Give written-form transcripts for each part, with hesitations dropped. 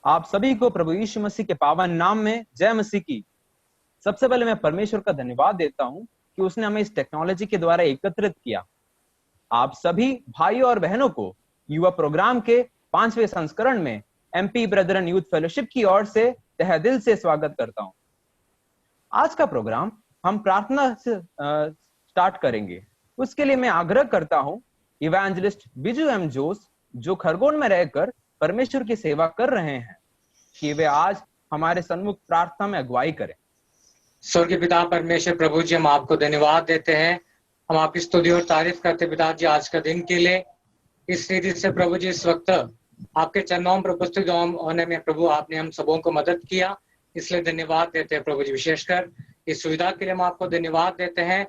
आप सभी को प्रभु यीशु मसीह के पावन नाम में जय मसीह की। सबसे पहले मैं परमेश्वर का धन्यवाद देता हूं कि उसने हमें इस टेक्नोलॉजी के द्वारा एकत्रित किया। आप सभी भाइयों और बहनों को युवा प्रोग्राम के 5वें संस्करण में एमपी ब्रदरन यूथ फेलोशिप की ओर से तहे दिल से स्वागत करता हूं। आज का प्रोग्राम हम प्रार्थना से स्टार्ट करेंगे। उसके लिए मैं आग्रह करता हूं इवेंजलिस्ट बिजू एम जोस, जो खरगोन में रहकर परमेश्वर की सेवा कर रहे हैं, कि वे आज हमारे सन्मुख प्रार्थना में अगुवाई करें। स्वर्गीय पिता परमेश्वर प्रभु जी, हम आपको धन्यवाद देते हैं। हम आपकी स्तुति और तारीफ करते पिता जी आज का दिन के लिए। इस रीति से प्रभु जी इस वक्त आपके चरणों में उपस्थित होने में प्रभु आपने हम सबों को मदद किया, इसलिए धन्यवाद देते हैं प्रभु जी। विशेषकर इस सुविधा के लिए हम आपको धन्यवाद देते हैं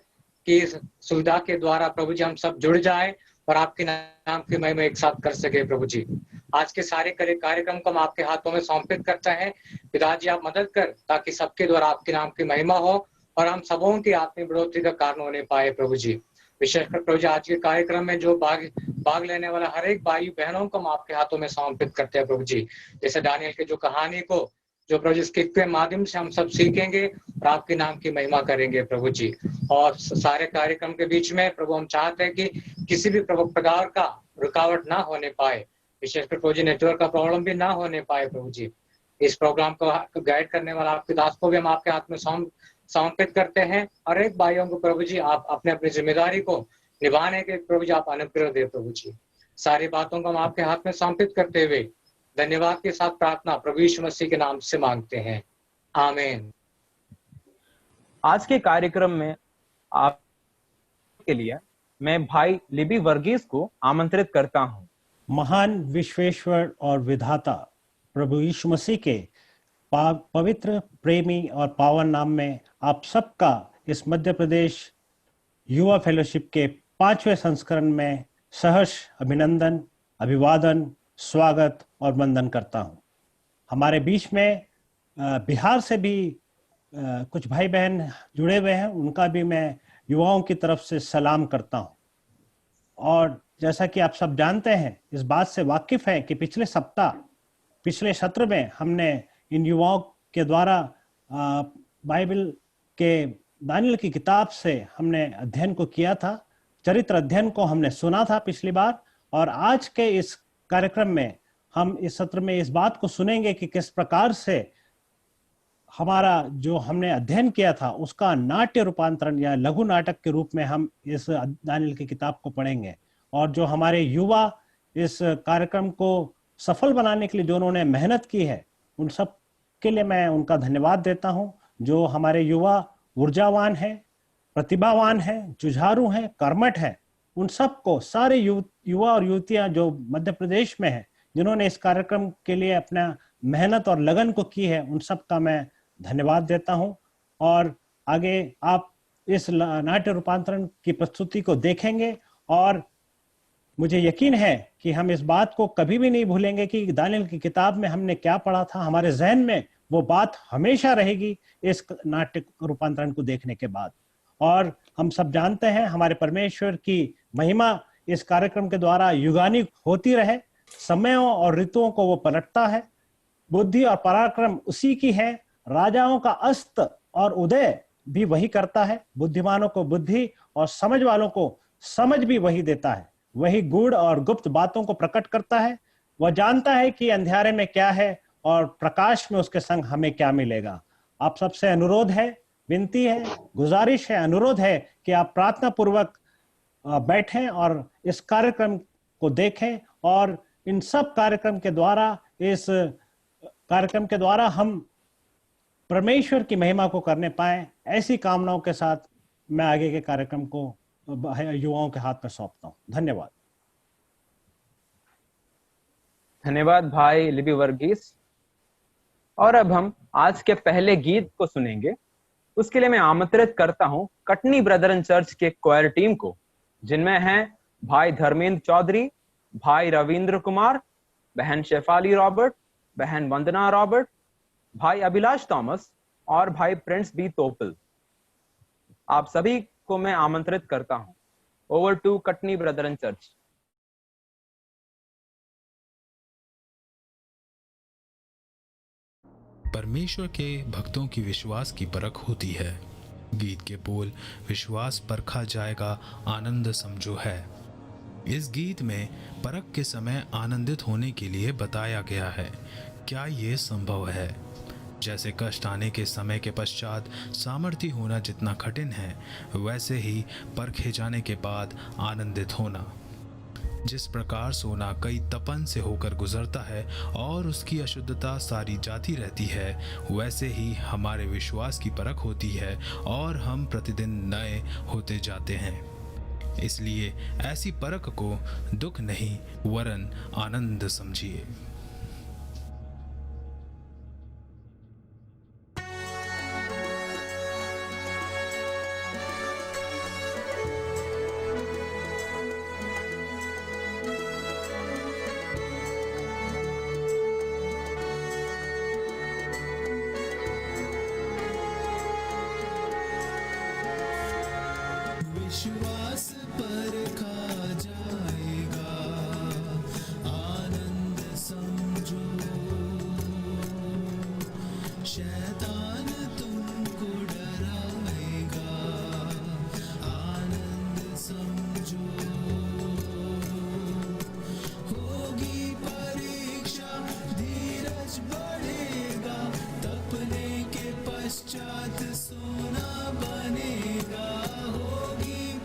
कि इस सुविधा के द्वारा प्रभु जी हम सब जुड़ जाए और आपके नाम की महिमा एक साथ कर सके। प्रभु जी आज के सारे कार्यक्रम को हम आपके हाथों में समर्पित करते हैं। पिताजी आप मदद कर ताकि सबके द्वारा आपके नाम की महिमा हो और हम सबों की आत्मिक बढ़ोतरी का कारण होने पाए। प्रभु जी विशेषकर प्रभु जी आज के कार्यक्रम में जो भाग लेने वाला हर एक भाई बहनों को हम आपके हाथों में समर्पित करते हैं। प्रभु जी जैसे दानियल के जो कहानी को जो प्रभु जी के माध्यम से हम सब सीखेंगे और आपके नाम की महिमा करेंगे प्रभु जी। और सारे कार्यक्रम के बीच में प्रभु हम चाहते हैं कि किसी भी प्रकार का रुकावट ना होने पाए, विशेषकर प्रभु जी नेटवर्क का प्रॉब्लम भी ना होने पाए। प्रभु जी इस प्रोग्राम को गाइड करने वाला आपके दास को भी हम आपके हाथ में समर्पित करते हैं। और एक भाइयों को प्रभु जी आप अपने अपनी जिम्मेदारी को निभाने के प्रभु जी आप अनुग्रह दे। प्रभु जी सारी बातों को हम आपके हाथ में समर्पित करते हुए धन्यवाद के साथ प्रार्थना प्रभु यीशु मसीह के नाम से मांगते हैं, आमीन। आज के कार्यक्रम में आप के लिए मैं भाई लिबी वर्गीस को आमंत्रित करता हूं। महान विश्वेश्वर और विधाता प्रभु यीशु मसीह के पवित्र, प्रेमी और पावन नाम में आप सबका इस मध्य प्रदेश युवा फेलोशिप के 5वें संस्करण में सहर्ष अभिनंदन, अभिवादन, स्वागत और वंदन करता हूं। हमारे बीच में बिहार से भी कुछ भाई बहन जुड़े हुए हैं, उनका भी मैं युवाओं की तरफ से सलाम करता हूं। और जैसा कि आप सब जानते हैं, इस बात से वाकिफ हैं कि पिछले सत्र में हमने इन युवाओं के द्वारा बाइबल के दानियल की किताब से हमने अध्ययन को किया था, चरित्र अध्ययन को हमने सुना था पिछली बार। और आज के इस कार्यक्रम में हम इस सत्र में इस बात को सुनेंगे कि किस प्रकार से हमारा जो हमने अध्ययन किया था उसका नाट्य रूपांतरण या लघु नाटक के रूप में हम इस दानियल की किताब को पढ़ेंगे। और जो हमारे युवा इस कार्यक्रम को सफल बनाने के लिए जो उन्होंने मेहनत की है, उन सब के लिए मैं उनका धन्यवाद देता हूं। जो हमारे युवा ऊर्जावान हैं, प्रतिभावान हैं, जुझारू हैं, कर्मठ हैं, उन सबको, सारे युवा और युवतियां जो मध्य प्रदेश में हैं, जिन्होंने इस कार्यक्रम के लिए अपना मेहनत और लगन को की है, उन सब का मैं धन्यवाद देता हूं। और आगे आप इस नाट्य रूपांतरण की प्रस्तुति को देखेंगे और मुझे यकीन है कि हम इस बात को कभी भी नहीं भूलेंगे कि दानियल की किताब में हमने क्या पढ़ा था। हमारे जहन में वो बात हमेशा रहेगी इस नाट्य रूपांतरण को देखने के बाद। और हम सब जानते हैं हमारे परमेश्वर की महिमा इस कार्यक्रम के द्वारा युगानिक होती रहे। समयों और ऋतुओं को वो पलटता है। बुद्धि और पराक्रम उसी की है। राजाओं का अस्त और उदय भी वही करता है। बुद्धिमानों को बुद्धि और समझ वालों को समझ भी वही देता है। वही गूढ़ और गुप्त बातों को प्रकट करता है। वह जानता है कि अंधेरे में क्या है और प्रकाश में उसके संग हमें क्या मिलेगा। आप सबसे अनुरोध है, विनती है, गुजारिश है, अनुरोध है कि आप प्रार्थना पूर्वक बैठें और इस कार्यक्रम को देखें। और इन सब कार्यक्रम के द्वारा हम परमेश्वर की महिमा को करने पाए, ऐसी कामनाओं के साथ मैं आगे के कार्यक्रम को युवाओं के हाथ में सौंपता हूं। धन्यवाद। धन्यवाद भाई लिबी वर्गीस। और अब हम आज के पहले गीत को सुनेंगे। उसके लिए मैं आमंत्रित करता हूं कटनी ब्रदरन चर्च के क्वायर टीम को, जिनमें हैं भाई धर्मेंद्र चौधरी, भाई रविंद्र कुमार, बहन शेफाली रॉबर्ट, बहन वंदना रॉबर्ट, भाई अभिलाष थॉमस और भाई प्रिंस बी तोपल। आप सभी को मैं आमंत्रित करता हूं। Over to Katni brethren church. परमेश्वर के भक्तों की विश्वास की परख होती है। गीत के बोल विश्वास परखा जाएगा आनंद समझो है। इस गीत में परख के समय आनंदित होने के लिए बताया गया है। क्या ये संभव है? जैसे कष्ट आने के समय के पश्चात सामर्थ्य होना जितना कठिन है, वैसे ही परखे जाने के बाद आनंदित होना। जिस प्रकार सोना कई तपन से होकर गुजरता है और उसकी अशुद्धता सारी जाती रहती है, वैसे ही हमारे विश्वास की परख होती है और हम प्रतिदिन नए होते जाते हैं। इसलिए ऐसी परख को दुख नहीं वरन आनंद समझिए। विश्वास परखा जाएगा आनंद समझो। शैतान तुमको डराएगा आनंद समझो। होगी परीक्षा धीरज बढ़ेगा, तपने के पश्चात सोना बनेगा। होगी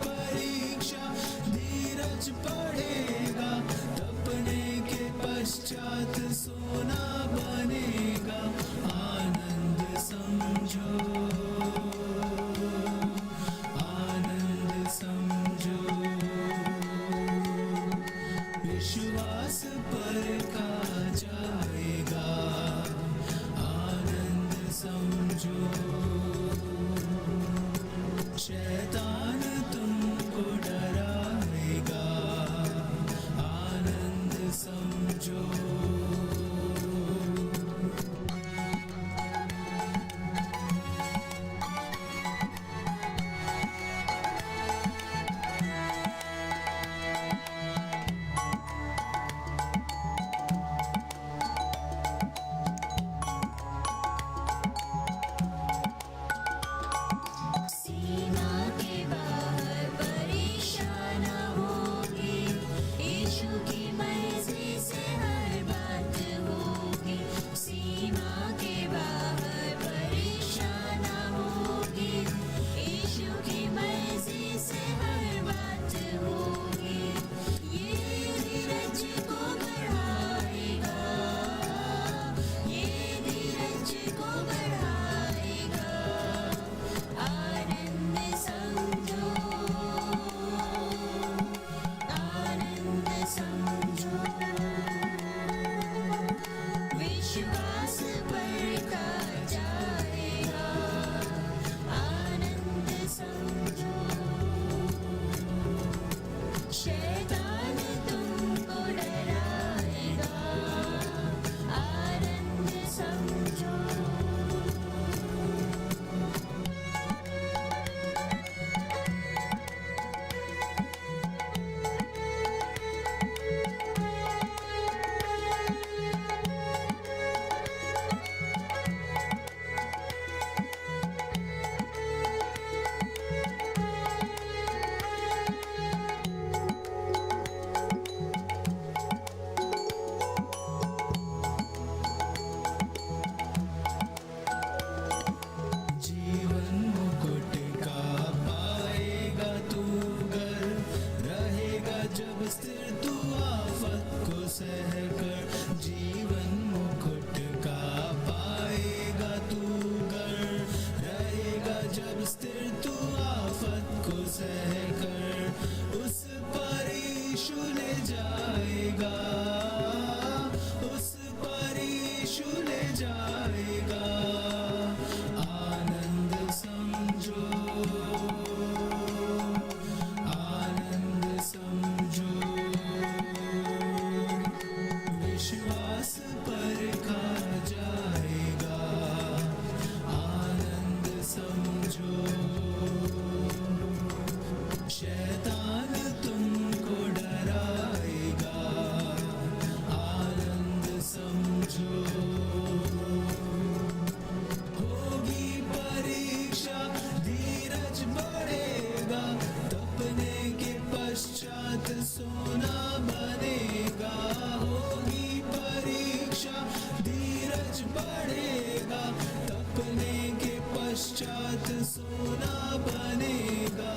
सोना बनेगा,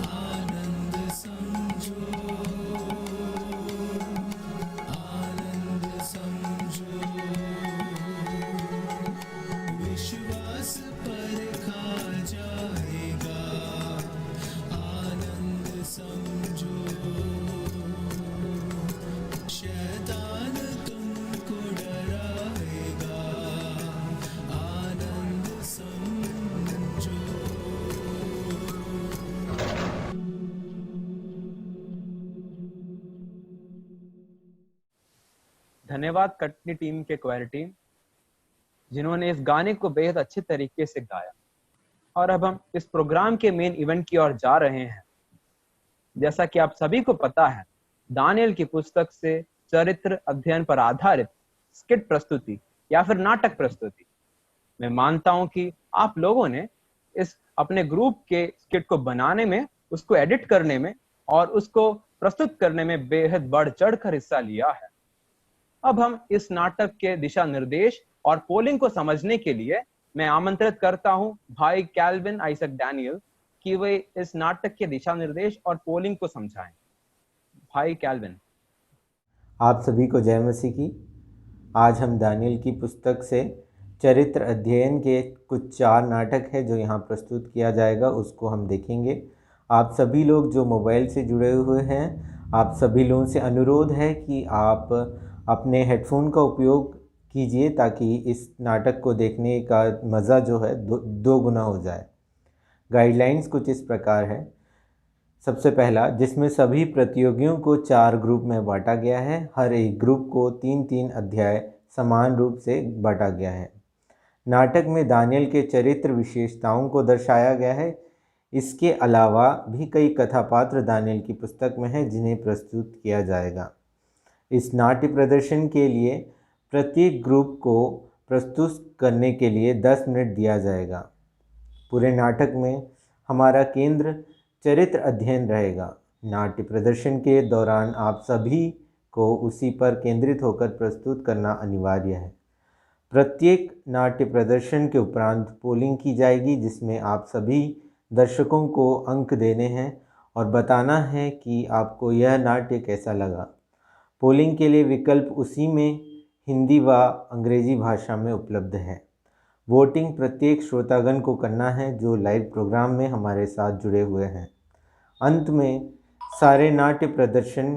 आनंद समझो, आनंद समझो। विश्वास परखा जाएगा, आनंद समझो। शैतान तुमको डराएगा, आनंद समझो। धन्यवाद कटनी टीम के क्वायर टीम, जिन्होंने इस गाने को बेहद अच्छे तरीके से गाया। और अब हम इस प्रोग्राम के मेन इवेंट की ओर जा रहे हैं। जैसा कि आप सभी को पता है, दानियल की पुस्तक से चरित्र अध्ययन पर आधारित स्किट प्रस्तुति या फिर नाटक प्रस्तुति, मैं मानता हूं कि आप लोगों ने इस अपने ग्रुप के स्किट को बनाने में, उसको एडिट करने में और उसको प्रस्तुत करने में बेहद बढ़ चढ़कर हिस्सा लिया है। अब हम इस नाटक के दिशा निर्देश और पोलिंग को समझने के लिए मैं आमंत्रित करता हूं भाई कैल्विन आइजक डैनियल कि वे इस नाटक के दिशा निर्देश और पोलिंग को समझाएं। भाई कैल्विन। आप सभी को जय मसीह की। आज हम दानियल की पुस्तक से चरित्र अध्ययन के कुछ 4 नाटक है जो यहाँ प्रस्तुत किया जाएगा, उसको हम देखेंगे। आप सभी लोग जो मोबाइल से जुड़े हुए हैं, आप सभी लोगों से अनुरोध है कि आप अपने हेडफोन का उपयोग कीजिए ताकि इस नाटक को देखने का मज़ा जो है दो गुना हो जाए। गाइडलाइंस कुछ इस प्रकार है। सबसे पहला, जिसमें सभी प्रतियोगियों को 4 ग्रुप में बांटा गया है। हर एक ग्रुप को 3-3 अध्याय समान रूप से बांटा गया है। नाटक में दानियल के चरित्र विशेषताओं को दर्शाया गया है। इसके अलावा भी कई कथापात्र दानियल की पुस्तक में हैं जिन्हें प्रस्तुत किया जाएगा। इस नाट्य प्रदर्शन के लिए प्रत्येक ग्रुप को प्रस्तुत करने के लिए 10 मिनट दिया जाएगा। पूरे नाटक में हमारा केंद्र चरित्र अध्ययन रहेगा। नाट्य प्रदर्शन के दौरान आप सभी को उसी पर केंद्रित होकर प्रस्तुत करना अनिवार्य है। प्रत्येक नाट्य प्रदर्शन के उपरांत पोलिंग की जाएगी, जिसमें आप सभी दर्शकों को अंक देने हैं और बताना है कि आपको यह नाट्य कैसा लगा। पोलिंग के लिए विकल्प उसी में हिंदी व अंग्रेजी भाषा में उपलब्ध है। वोटिंग प्रत्येक श्रोतागण को करना है जो लाइव प्रोग्राम में हमारे साथ जुड़े हुए हैं। अंत में सारे नाट्य प्रदर्शन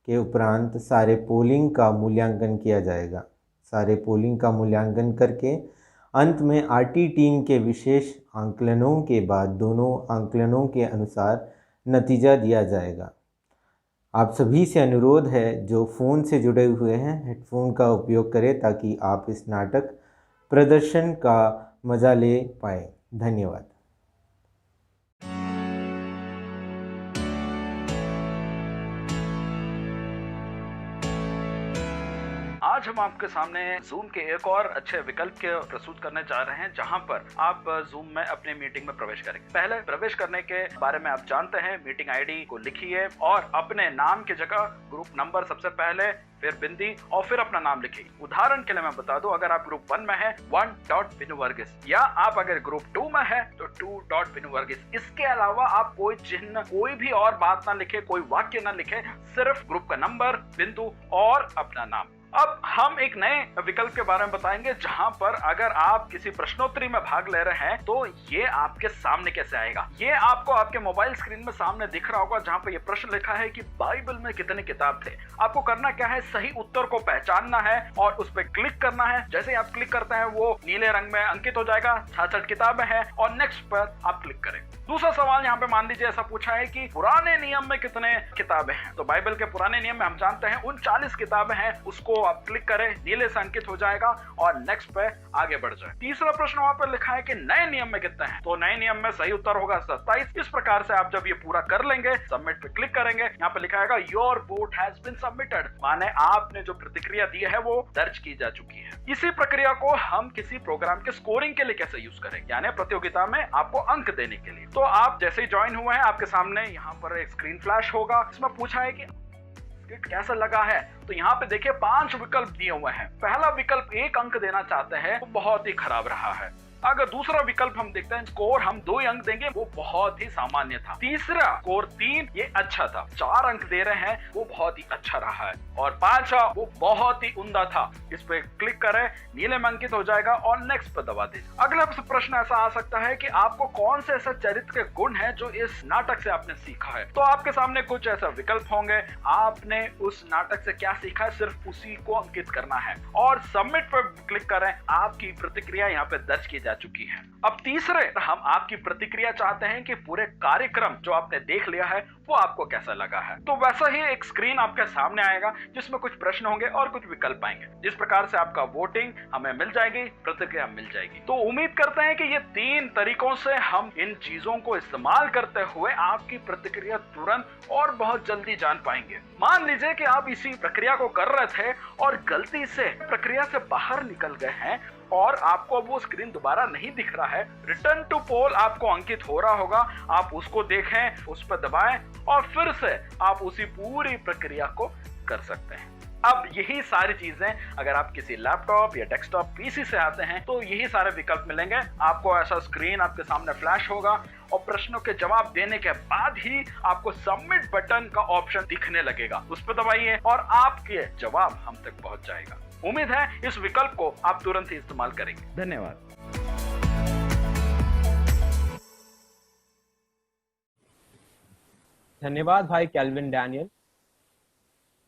के उपरांत सारे पोलिंग का मूल्यांकन किया जाएगा। सारे पोलिंग का मूल्यांकन करके अंत में आरटी टीम के विशेष आंकलनों के बाद दोनों आंकलनों के अनुसार नतीजा दिया जाएगा। आप सभी से अनुरोध है जो फ़ोन से जुड़े हुए हैं, हेडफोन का उपयोग करें ताकि आप इस नाटक प्रदर्शन का मज़ा ले पाएँ। धन्यवाद। आज हम आपके सामने जूम के एक और अच्छे विकल्प के प्रस्तुत करने जा रहे हैं, जहां पर आप जूम में अपने मीटिंग में प्रवेश करेंगे। पहले प्रवेश करने के बारे में आप जानते हैं, मीटिंग आईडी को लिखिए और अपने नाम की जगह ग्रुप नंबर सबसे पहले, फिर बिंदी और फिर अपना नाम लिखिए। उदाहरण के लिए मैं बता दूं, अगर आप ग्रुप 1 में है 1.binuvargis, या आप अगर ग्रुप 2 में है तो 2.binuvargis। इसके अलावा आप कोई चिन्ह, कोई भी और बात ना लिखे, कोई वाक्य ना लिखे, सिर्फ ग्रुप का नंबर, बिंदु और अपना नाम। अब हम एक नए विकल्प के बारे में बताएंगे, जहां पर अगर आप किसी प्रश्नोत्तरी में भाग ले रहे हैं तो ये आपके सामने कैसे आएगा। ये आपको आपके मोबाइल स्क्रीन में सामने दिख रहा होगा, जहां पर ये प्रश्न लिखा है कि बाइबल में कितने किताब थे। आपको करना क्या है, सही उत्तर को पहचानना है और उस पर क्लिक करना है। जैसे ही आप क्लिक करते हैं वो नीले रंग में अंकित हो जाएगा, 66 किताबें हैं और नेक्स्ट पर आप क्लिक करें। दूसरा सवाल यहाँ पे मान लीजिए ऐसा पूछा है कि पुराने नियम में कितने किताबें हैं। तो बाइबल के पुराने नियम में हम जानते हैं 39 किताबें हैं, उसको आप क्लिक करें, नीले से अंकित हो जाएगा और नेक्स्ट पे आगे बढ़ जाए। तीसरा प्रश्न वहां पर लिखा है कि नए नियम में कितने हैं। तो नए नियम में सही उत्तर होगा 27। इस प्रकार से आप जब ये पूरा कर लेंगे, सबमिट पे क्लिक करेंगे, यहाँ पे लिखा है your vote has been submitted, माने आपने जो प्रतिक्रिया दी है वो दर्ज की जा चुकी है। इसी प्रक्रिया को हम किसी प्रोग्राम के स्कोरिंग के लिए कैसे यूज करेंगे, यानी प्रतियोगिता में आपको अंक देने के लिए। तो आप जैसे ही ज्वाइन हुए हैं, आपके सामने यहाँ पर एक स्क्रीन फ्लैश होगा, इसमें पूछा है कि कैसा लगा है। तो यहाँ पे देखिए 5 विकल्प दिए हुए हैं। पहला विकल्प 1 अंक देना चाहते हैं, तो बहुत ही खराब रहा है। अगर दूसरा विकल्प हम देखते हैं, स्कोर हम 2 अंक देंगे, वो बहुत ही सामान्य था। तीसरा स्कोर 3, ये अच्छा था। 4 अंक दे रहे हैं, वो बहुत ही अच्छा रहा है। और 5 वो बहुत ही उम्दा था। इस पे क्लिक करें, नीले में अंकित हो जाएगा और नेक्स्ट पर दबा दीजिए। अगला प्रश्न ऐसा आ सकता है कि आपको कौन से ऐसा चरित्र के गुण है जो इस नाटक से आपने सीखा है। तो आपके सामने कुछ ऐसा विकल्प होंगे, आपने उस नाटक से क्या सीखा है, सिर्फ उसी को अंकित करना है और सबमिट पर क्लिक करें। आपकी प्रतिक्रिया यहाँ पे दर्ज की जा चुकी है। अब तीसरे हम आपकी प्रतिक्रिया चाहते हैं कि पूरे कार्यक्रम जो आपने देख लिया है वो आपको कैसा लगा है। तो वैसा ही एक स्क्रीन आपके सामने आएगा जिसमें कुछ प्रश्न होंगे और कुछ विकल्प आएंगे। जिस प्रकार से आपका वोटिंग हमें मिल जाएगी, प्रतिक्रिया मिल जाएगी। तो उम्मीद करते हैं कि ये 3 तरीकों से हम इन चीजों को इस्तेमाल करते हुए आपकी प्रतिक्रिया तुरंत और बहुत जल्दी जान पाएंगे। मान लीजिए कि आप इसी प्रक्रिया को कर रहे थे और गलती से प्रक्रिया से बाहर निकल गए हैं और आपको अब वो स्क्रीन दोबारा नहीं दिख रहा है। रिटर्न टू पोल आपको अंकित हो रहा होगा, आप उसको देखें, उस पर दबाएं और फिर से आप उसी पूरी प्रक्रिया को कर सकते हैं। अब यही सारी चीजें अगर आप किसी लैपटॉप या डेस्कटॉप पीसी से आते हैं तो यही सारे विकल्प मिलेंगे। आपको ऐसा स्क्रीन आपके सामने फ्लैश होगा और प्रश्नों के जवाब देने के बाद ही आपको सबमिट बटन का ऑप्शन दिखने लगेगा। उस पर दबाइए और आपके जवाब हम तक पहुंच जाएगा। उम्मीद है इस विकल्प को आप तुरंत ही इस्तेमाल करेंगे। धन्यवाद। धन्यवाद भाई कैल्विन डैनियल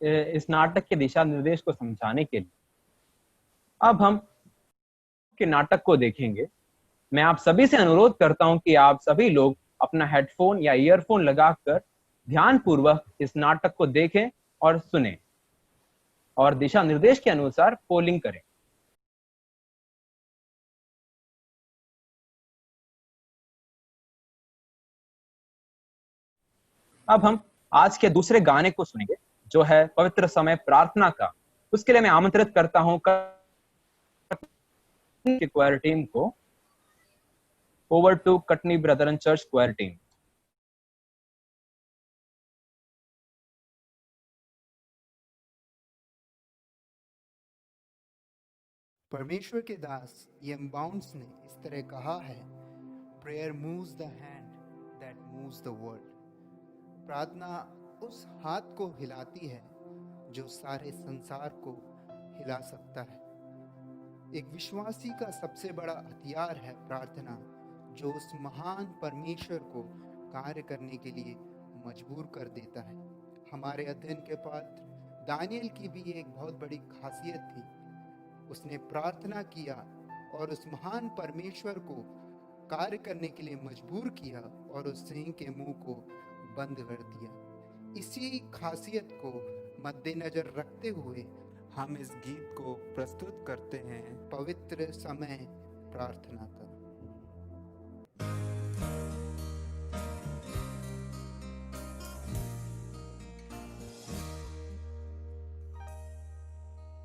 इस नाटक के दिशा निर्देश को समझाने के लिए। अब हम के नाटक को देखेंगे। मैं आप सभी से अनुरोध करता हूं कि आप सभी लोग अपना हेडफोन या ईयरफोन लगाकर ध्यानपूर्वक इस नाटक को देखें और सुनें और दिशा निर्देश के अनुसार पोलिंग करें। अब हम आज के दूसरे गाने को सुनेंगे जो है पवित्र समय प्रार्थना का। उसके लिए मैं आमंत्रित करता हूं क्वायर टीम को। Over to Katni brethren church choir team. परमेश्वर के दास यंग बाउंड्स ने इस तरह कहा है, prayer moves the hand that moves the world. प्रार्थना उस हाथ को हिलाती है जो सारे संसार को हिला सकता है। एक विश्वासी का सबसे बड़ा हथियार है प्रार्थना, जो उस महान परमेश्वर को कार्य करने के लिए मजबूर कर देता है। हमारे अध्ययन के पात्र दानियल की भी एक बहुत बड़ी खासियत थी। उसने प्रार्थना किया और उस महान परमेश्वर को कार्य करने के लिए मजबूर किया और उस सिंह के मुंह को बंद कर दिया। इसी खासियत को मद्देनजर रखते हुए हम इस गीत को प्रस्तुत करते हैं, पवित्र समय प्रार्थना का।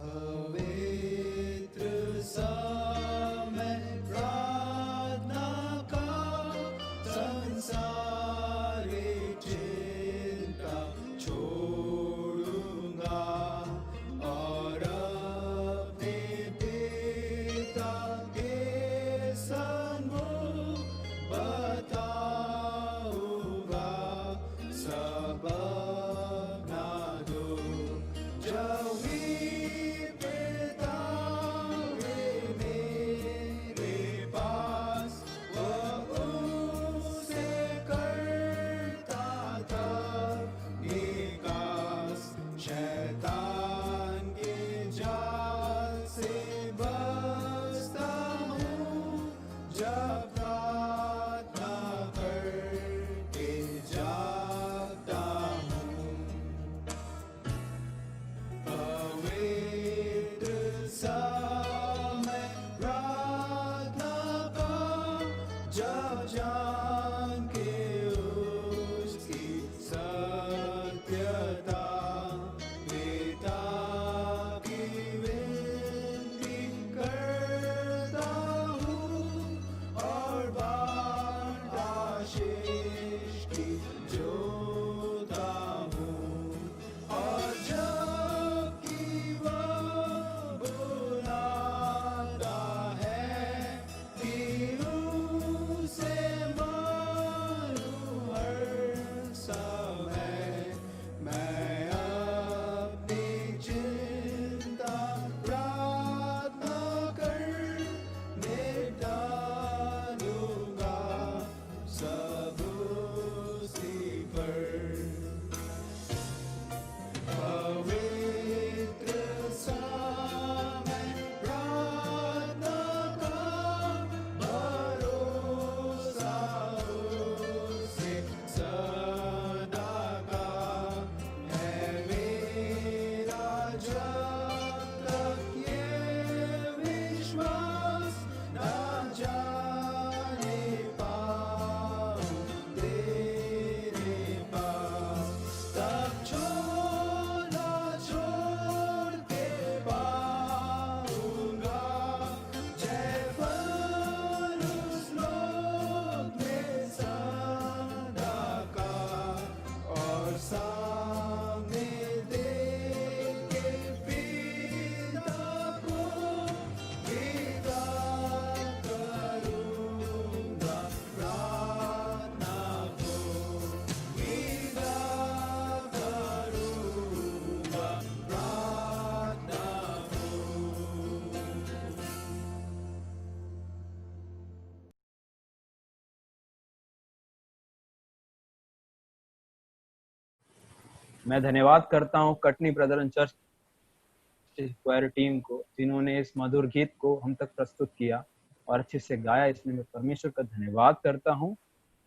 पवित्र समय प्रार्थना का, संसारी चिंता छोड़ूंगा और अपने पिता के सन्मुख मैं धन्यवाद करता हूँ Katni brethren church choir team को, जिन्होंने इस मधुर गीत को हम तक प्रस्तुत किया और अच्छे से गाया। इसलिए मैं परमेश्वर का धन्यवाद करता हूँ।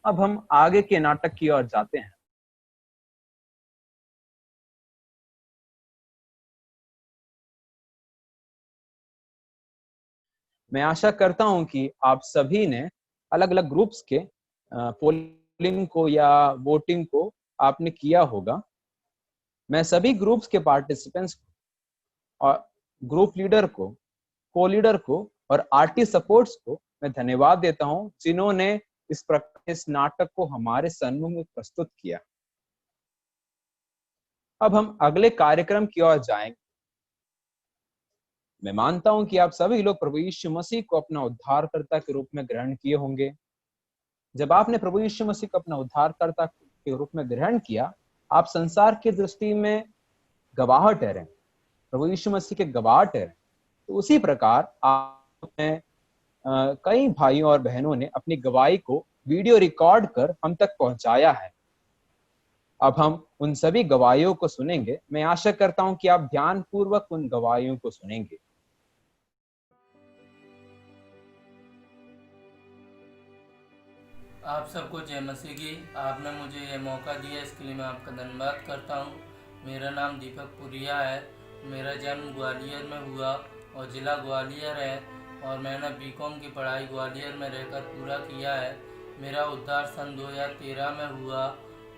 अब हम आगे के नाटक की ओर जाते हैं। मैं आशा करता हूं कि आप सभी ने अलग अलग ग्रुप्स के पोलिंग को या वोटिंग को आपने किया होगा। मैं सभी ग्रुप्स के पार्टिसिपेंट्स और ग्रुप लीडर को, को लीडर को और आरटी सपोर्ट्स को मैं धन्यवाद देता हूं, जिन्होंने इस नाटक को हमारे सम्मुख में प्रस्तुत किया। अब हम अगले कार्यक्रम की ओर जाएंगे। मैं मानता हूं कि आप सभी लोग प्रभु यीशु मसीह को अपना उद्धारकर्ता के रूप में ग्रहण किए होंगे। जब आपने प्रभु यीशु मसीह को अपना उद्धारकर्ता के रूप में ग्रहण किया, आप संसार की दृष्टि में गवाह ठहरे, प्रभु यीशु मसीह के गवाह ठहरे। तो उसी प्रकार आपने कई भाइयों और बहनों ने अपनी गवाही को वीडियो रिकॉर्ड कर हम तक पहुंचाया है। अब हम उन सभी गवाहियों को सुनेंगे। मैं आशा करता हूं कि आप ध्यानपूर्वक उन गवाहियों को सुनेंगे। आप सबको जय मसीह की। आपने मुझे यह मौका दिया, इसके लिए मैं आपका धन्यवाद करता हूँ। मेरा नाम दीपक पुरिया है। मेरा जन्म ग्वालियर में हुआ और ज़िला ग्वालियर है, और मैंने बीकॉम की पढ़ाई ग्वालियर में रहकर पूरा किया है। मेरा उद्धार सन 2013 में हुआ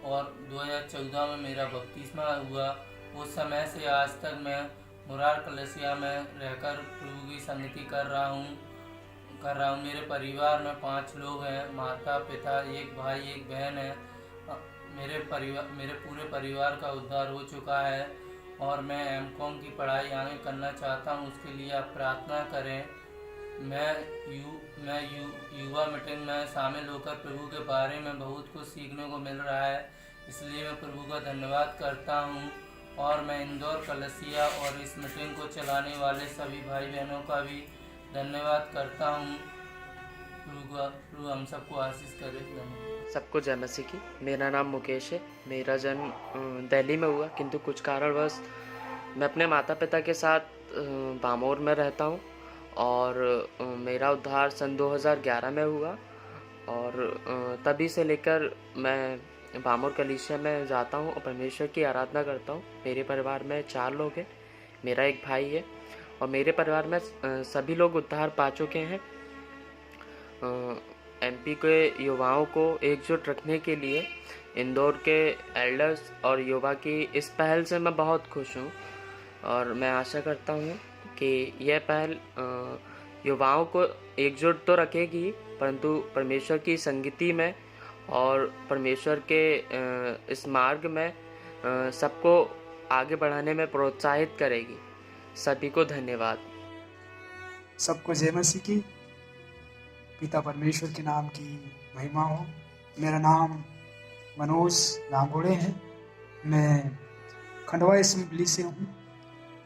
और 2014 में मेरा बपतिस्मा हुआ। उस समय से आज तक मैं मुरार कलसिया में रहकर प्रभु की संगति कर रहा हूँ। मेरे परिवार में 5 लोग हैं, माता पिता, एक भाई एक बहन है। मेरे पूरे परिवार का उद्धार हो चुका है और मैं एमकॉम की पढ़ाई आगे करना चाहता हूँ। उसके लिए आप प्रार्थना करें। मैं युवा मीटिंग में शामिल होकर प्रभु के बारे में बहुत कुछ सीखने को मिल रहा है, इसलिए मैं प्रभु का धन्यवाद करता हूँ। और मैं इंदौर कलसिया और इस मीटिंग को चलाने वाले सभी भाई बहनों का भी धन्यवाद करता हूँ। प्रभु हम सबको आशीष करे। धन्यवाद। सबको जय मसीह की। मेरा नाम मुकेश है। मेरा जन्म दिल्ली में हुआ, किंतु कुछ कारणवश मैं अपने माता पिता के साथ बामोर में रहता हूँ। और मेरा उद्धार सन 2011 में हुआ और तभी से लेकर मैं बामोर कलीसिया में जाता हूँ और परमेश्वर की आराधना करता हूँ। मेरे परिवार में 4 लोग हैं। मेरा एक भाई है और मेरे परिवार में सभी लोग उद्धार पा चुके हैं। एमपी के युवाओं को एकजुट रखने के लिए इंदौर के एल्डर्स और युवा की इस पहल से मैं बहुत खुश हूँ और मैं आशा करता हूँ कि यह पहल युवाओं को एकजुट तो रखेगी, परंतु परमेश्वर की संगति में और परमेश्वर के इस मार्ग में सबको आगे बढ़ाने में प्रोत्साहित करेगी। सभी को धन्यवाद। सबको जय मसीह की। पिता परमेश्वर के नाम की महिमा हो। मेरा नाम मनोज लांगोड़े है। मैं खंडवा असेंबली से हूँ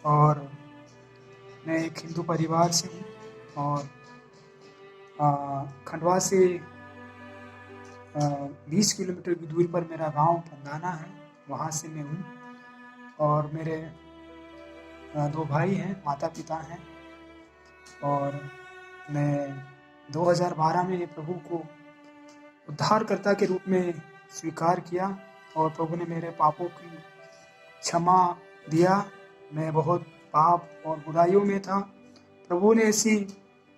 और मैं एक हिंदू परिवार से हूँ और खंडवा से 20 किलोमीटर की दूरी पर मेरा गांव पंदाना है, वहाँ से मैं हूँ। और मेरे 2 भाई हैं, माता पिता हैं और मैं 2012 में प्रभु को उद्धारकर्ता के रूप में स्वीकार किया और प्रभु ने मेरे पापों की क्षमा दिया। मैं बहुत पाप और बुराइयों में था। प्रभु ने ऐसी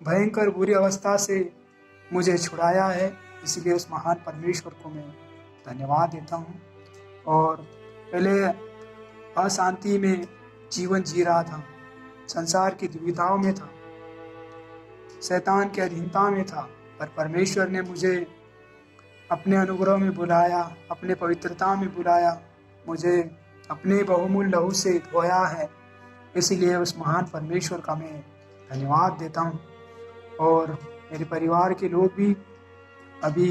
भयंकर बुरी अवस्था से मुझे छुड़ाया है, इसलिए उस महान परमेश्वर को मैं धन्यवाद देता हूँ। और पहले अशांति में जीवन जी रहा था, संसार की दुविधाओं में था, शैतान की अधीनता में था, पर परमेश्वर ने मुझे अपने अनुग्रह में बुलाया, अपने पवित्रता में बुलाया, मुझे अपने बहुमूल्य लहू से धोया है। इसलिए उस महान परमेश्वर का मैं धन्यवाद देता हूँ। और मेरे परिवार के लोग भी अभी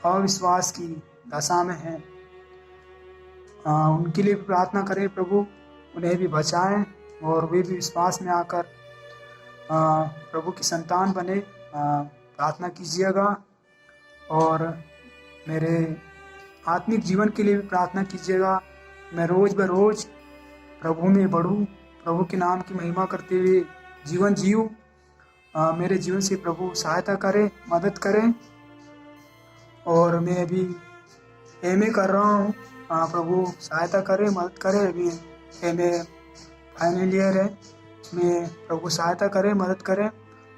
अविश्वास की दशा में हैं, उनके लिए भी प्रार्थना करें, प्रभु उन्हें भी बचाएं और वे भी विश्वास में आकर प्रभु की संतान बने। प्रार्थना कीजिएगा और मेरे आत्मिक जीवन के लिए भी प्रार्थना कीजिएगा मैं रोज बरोज प्रभु में बढ़ूं, प्रभु के नाम की महिमा करते हुए जीवन जीऊं। मेरे जीवन से प्रभु सहायता करे, मदद करें। और मैं अभी एमए कर रहा हूँ, प्रभु सहायता करे, मदद करे। अभी एमए फाइनल ईयर है, उसमें प्रभु सहायता करे, मदद करे।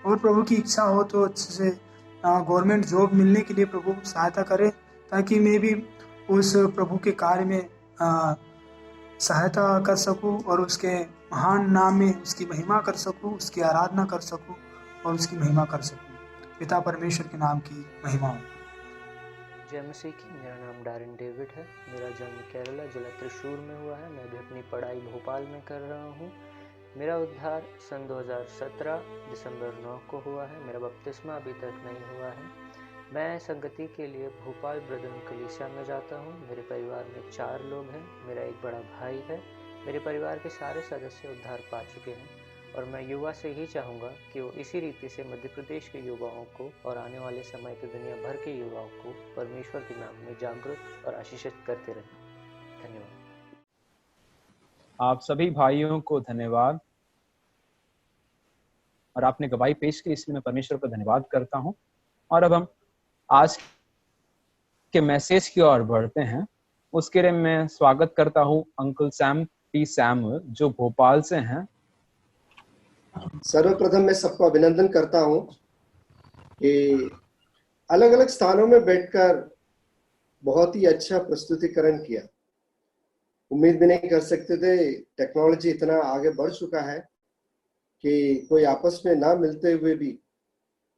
और प्रभु की इच्छा हो तो अच्छे से गवर्नमेंट जॉब मिलने के लिए प्रभु सहायता करे, ताकि मैं भी उस प्रभु के कार्य में सहायता कर सकूं और उसके महान नाम में उसकी महिमा कर सकूं, उसकी आराधना कर सकूं और उसकी महिमा कर सकूं। पिता परमेश्वर के नाम की महिमा हो। जय मसीह की। मेरा नाम डारिन डेविड है। मेरा जन्म केरला जिला त्रिशूर में हुआ है। मैं भी अपनी पढ़ाई भोपाल में कर रहा हूँ। मेरा उद्धार सन 2017 दिसंबर 9 को हुआ है। मेरा बपतिस्मा अभी तक नहीं हुआ है। मैं संगति के लिए भोपाल ब्रदरन कलीसिया में जाता हूँ। मेरे परिवार में 4 लोग हैं। मेरा एक बड़ा भाई है। मेरे परिवार के सारे सदस्य उद्धार पा चुके हैं और मैं युवा से ही चाहूँगा कि वो इसी रीति से मध्य प्रदेश के युवाओं को और आने वाले समय के दुनिया भर के युवाओं को परमेश्वर के नाम में जागरूक और आशीषित करते रहें। धन्यवाद। आप सभी भाइयों को धन्यवाद और आपने गवाही पेश की, इसलिए मैं परमेश्वर को धन्यवाद करता हूं। और अब हम आज के मैसेज की ओर बढ़ते हैं। उसके लिए मैं स्वागत करता हूं अंकल सैम पी सैमुअल, जो भोपाल से हैं। सर्वप्रथम मैं सबको अभिनंदन करता हूं कि अलग अलग स्थानों में बैठकर बहुत ही अच्छा प्रस्तुतिकरण किया। उम्मीद भी नहीं कर सकते थे, टेक्नोलॉजी इतना आगे बढ़ चुका है कि कोई आपस में ना मिलते हुए भी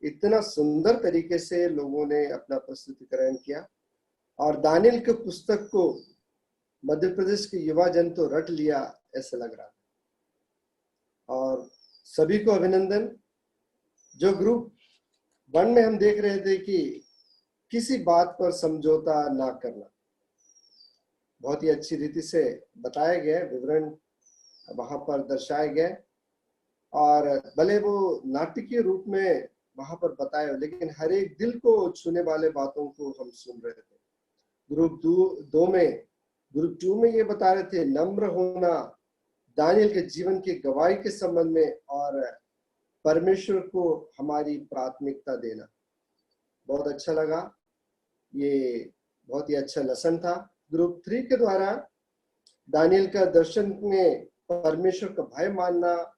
इतना सुंदर तरीके से लोगों ने अपना प्रस्तुतिकरण किया। और दानियल के पुस्तक को मध्य प्रदेश के युवा जन तो रट लिया ऐसा लग रहा है। और सभी को अभिनंदन। जो ग्रुप 1 में हम देख रहे थे कि किसी बात पर समझौता ना करना, बहुत ही अच्छी रीति से बताया गया, विवरण वहां पर दर्शाए गए। और भले वो नाटकीय रूप में वहां पर बताए, लेकिन हर एक दिल को छूने वाले बातों को हम सुन रहे थे। ग्रुप 2 में ये बता रहे थे नम्र होना, दानियल के जीवन की गवाही के संबंध में और परमेश्वर को हमारी प्राथमिकता देना। बहुत अच्छा लगा, ये बहुत ही अच्छा लेसन था। ग्रुप 3 के द्वारा दानियल का दर्शन में परमेश्वर का भय मानना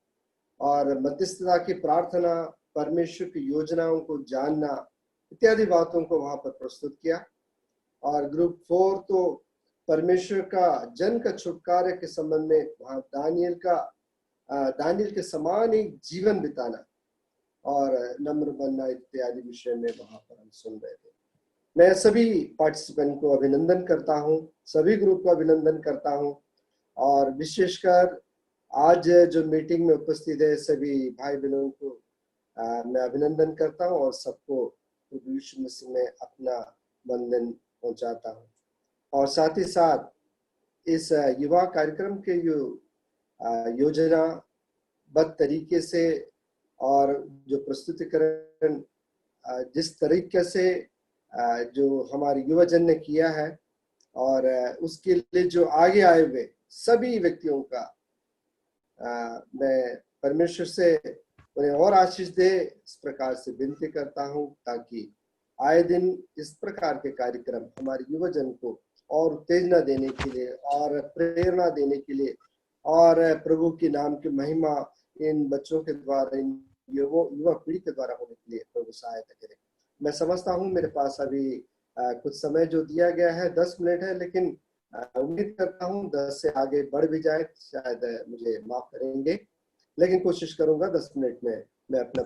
और मध्यस्थता की प्रार्थना, परमेश्वर की योजनाओं को जानना इत्यादि बातों को वहां पर प्रस्तुत किया। और ग्रुप 4 तो परमेश्वर का जन का छुटकारे के संबंध में वहां दानियल के समान एक जीवन बिताना और नम्र बनना इत्यादि विषय में वहां पर हम सुन रहे थे। मैं सभी पार्टिसिपेंट को अभिनंदन करता हूं, सभी ग्रुप को अभिनंदन करता हूं और विशेषकर आज जो मीटिंग में उपस्थित है सभी भाई बहनों को मैं अभिनंदन करता हूं और सबको प्रभु यीशु मसीह में अपना वंदन पहुंचाता हूं। और साथ ही साथ इस युवा कार्यक्रम के जो योजनाबद्ध तरीके से और जो प्रस्तुतिकरण जिस तरीके से जो हमारे युवजन ने किया है और उसके लिए जो आगे आए हुए सभी व्यक्तियों का मैं परमेश्वर से उन्हें और आशीष दे इस प्रकार से विनती करता हूं, ताकि आए दिन इस प्रकार के कार्यक्रम हमारे युवजन को और उत्तेजना देने के लिए और प्रेरणा देने के लिए और प्रभु के नाम की महिमा इन बच्चों के द्वारा, इन युवा पीढ़ी के द्वारा होने के लिए प्रभु सहायता करे। मैं समझता हूँ मेरे पास अभी कुछ समय जो दिया गया है 10 मिनट है, लेकिन उम्मीद करता हूँ 10 से आगे बढ़ भी जाए, शायद मुझे माफ करेंगे, लेकिन कोशिश करूंगा 10 मिनट में मैं अपना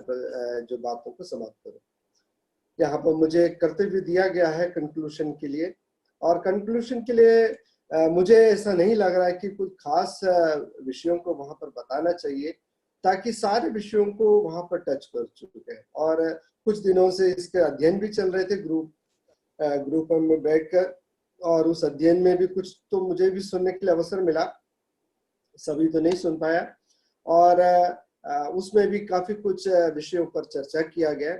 जो बातों को समाप्त करूं। यहाँ पर मुझे कर्तव्य दिया गया है कंक्लूशन के लिए, और कंक्लूशन के लिए मुझे ऐसा नहीं लग रहा है कि कुछ खास विषयों को वहां पर बताना चाहिए, ताकि सारे विषयों को वहां पर टच कर चुके हैं। और कुछ दिनों से इसके अध्ययन भी चल रहे थे ग्रुप में बैठकर, और उस अध्ययन में भी कुछ तो मुझे भी सुनने के लिए अवसर मिला, सभी तो नहीं सुन पाया। और उसमें भी काफी कुछ विषयों पर चर्चा किया गया।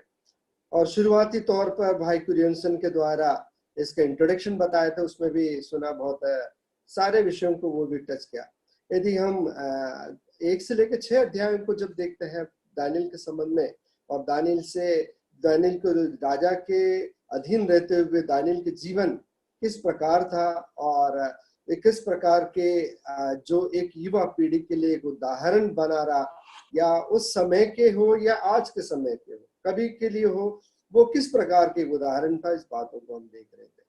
और शुरुआती तौर पर भाई कुरियनसन के द्वारा इसका इंट्रोडक्शन बताया था, उसमें भी सुना बहुत सारे विषयों को वो भी टच किया। यदि हम 1 से लेकर 6 अध्यायों को जब देखते हैं दानियल के संबंध में, और दानियल को राजा के अधीन रहते हुए दानियल के जीवन किस प्रकार था, और किस प्रकार के जो एक युवा पीढ़ी के लिए एक उदाहरण बना रहा, या उस समय के हो या आज के समय के हो, कभी के लिए हो, वो किस प्रकार के उदाहरण था, इस बातों को हम देख रहे थे।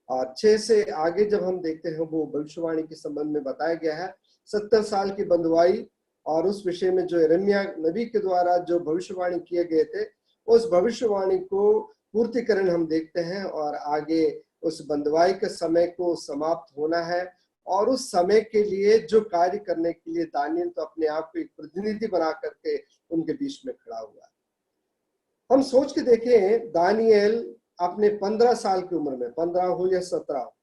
और 6 से आगे जब हम देखते हैं, वो भविष्यवाणी के संबंध में बताया गया है 70 साल की बंधुआई, और उस विषय में जो यिर्मयाह नबी के द्वारा जो भविष्यवाणी किए गए थे, उस भविष्यवाणी को पूर्तिकरण हम देखते हैं। और आगे उस बंधुआई के समय को समाप्त होना है, और उस समय के लिए जो कार्य करने के लिए दानियल तो अपने आप को एक प्रतिनिधि बना करके उनके बीच में खड़ा हुआ। हम सोच के देखें, दानियल अपने 15 साल की उम्र में, 15 हो या 17 हो,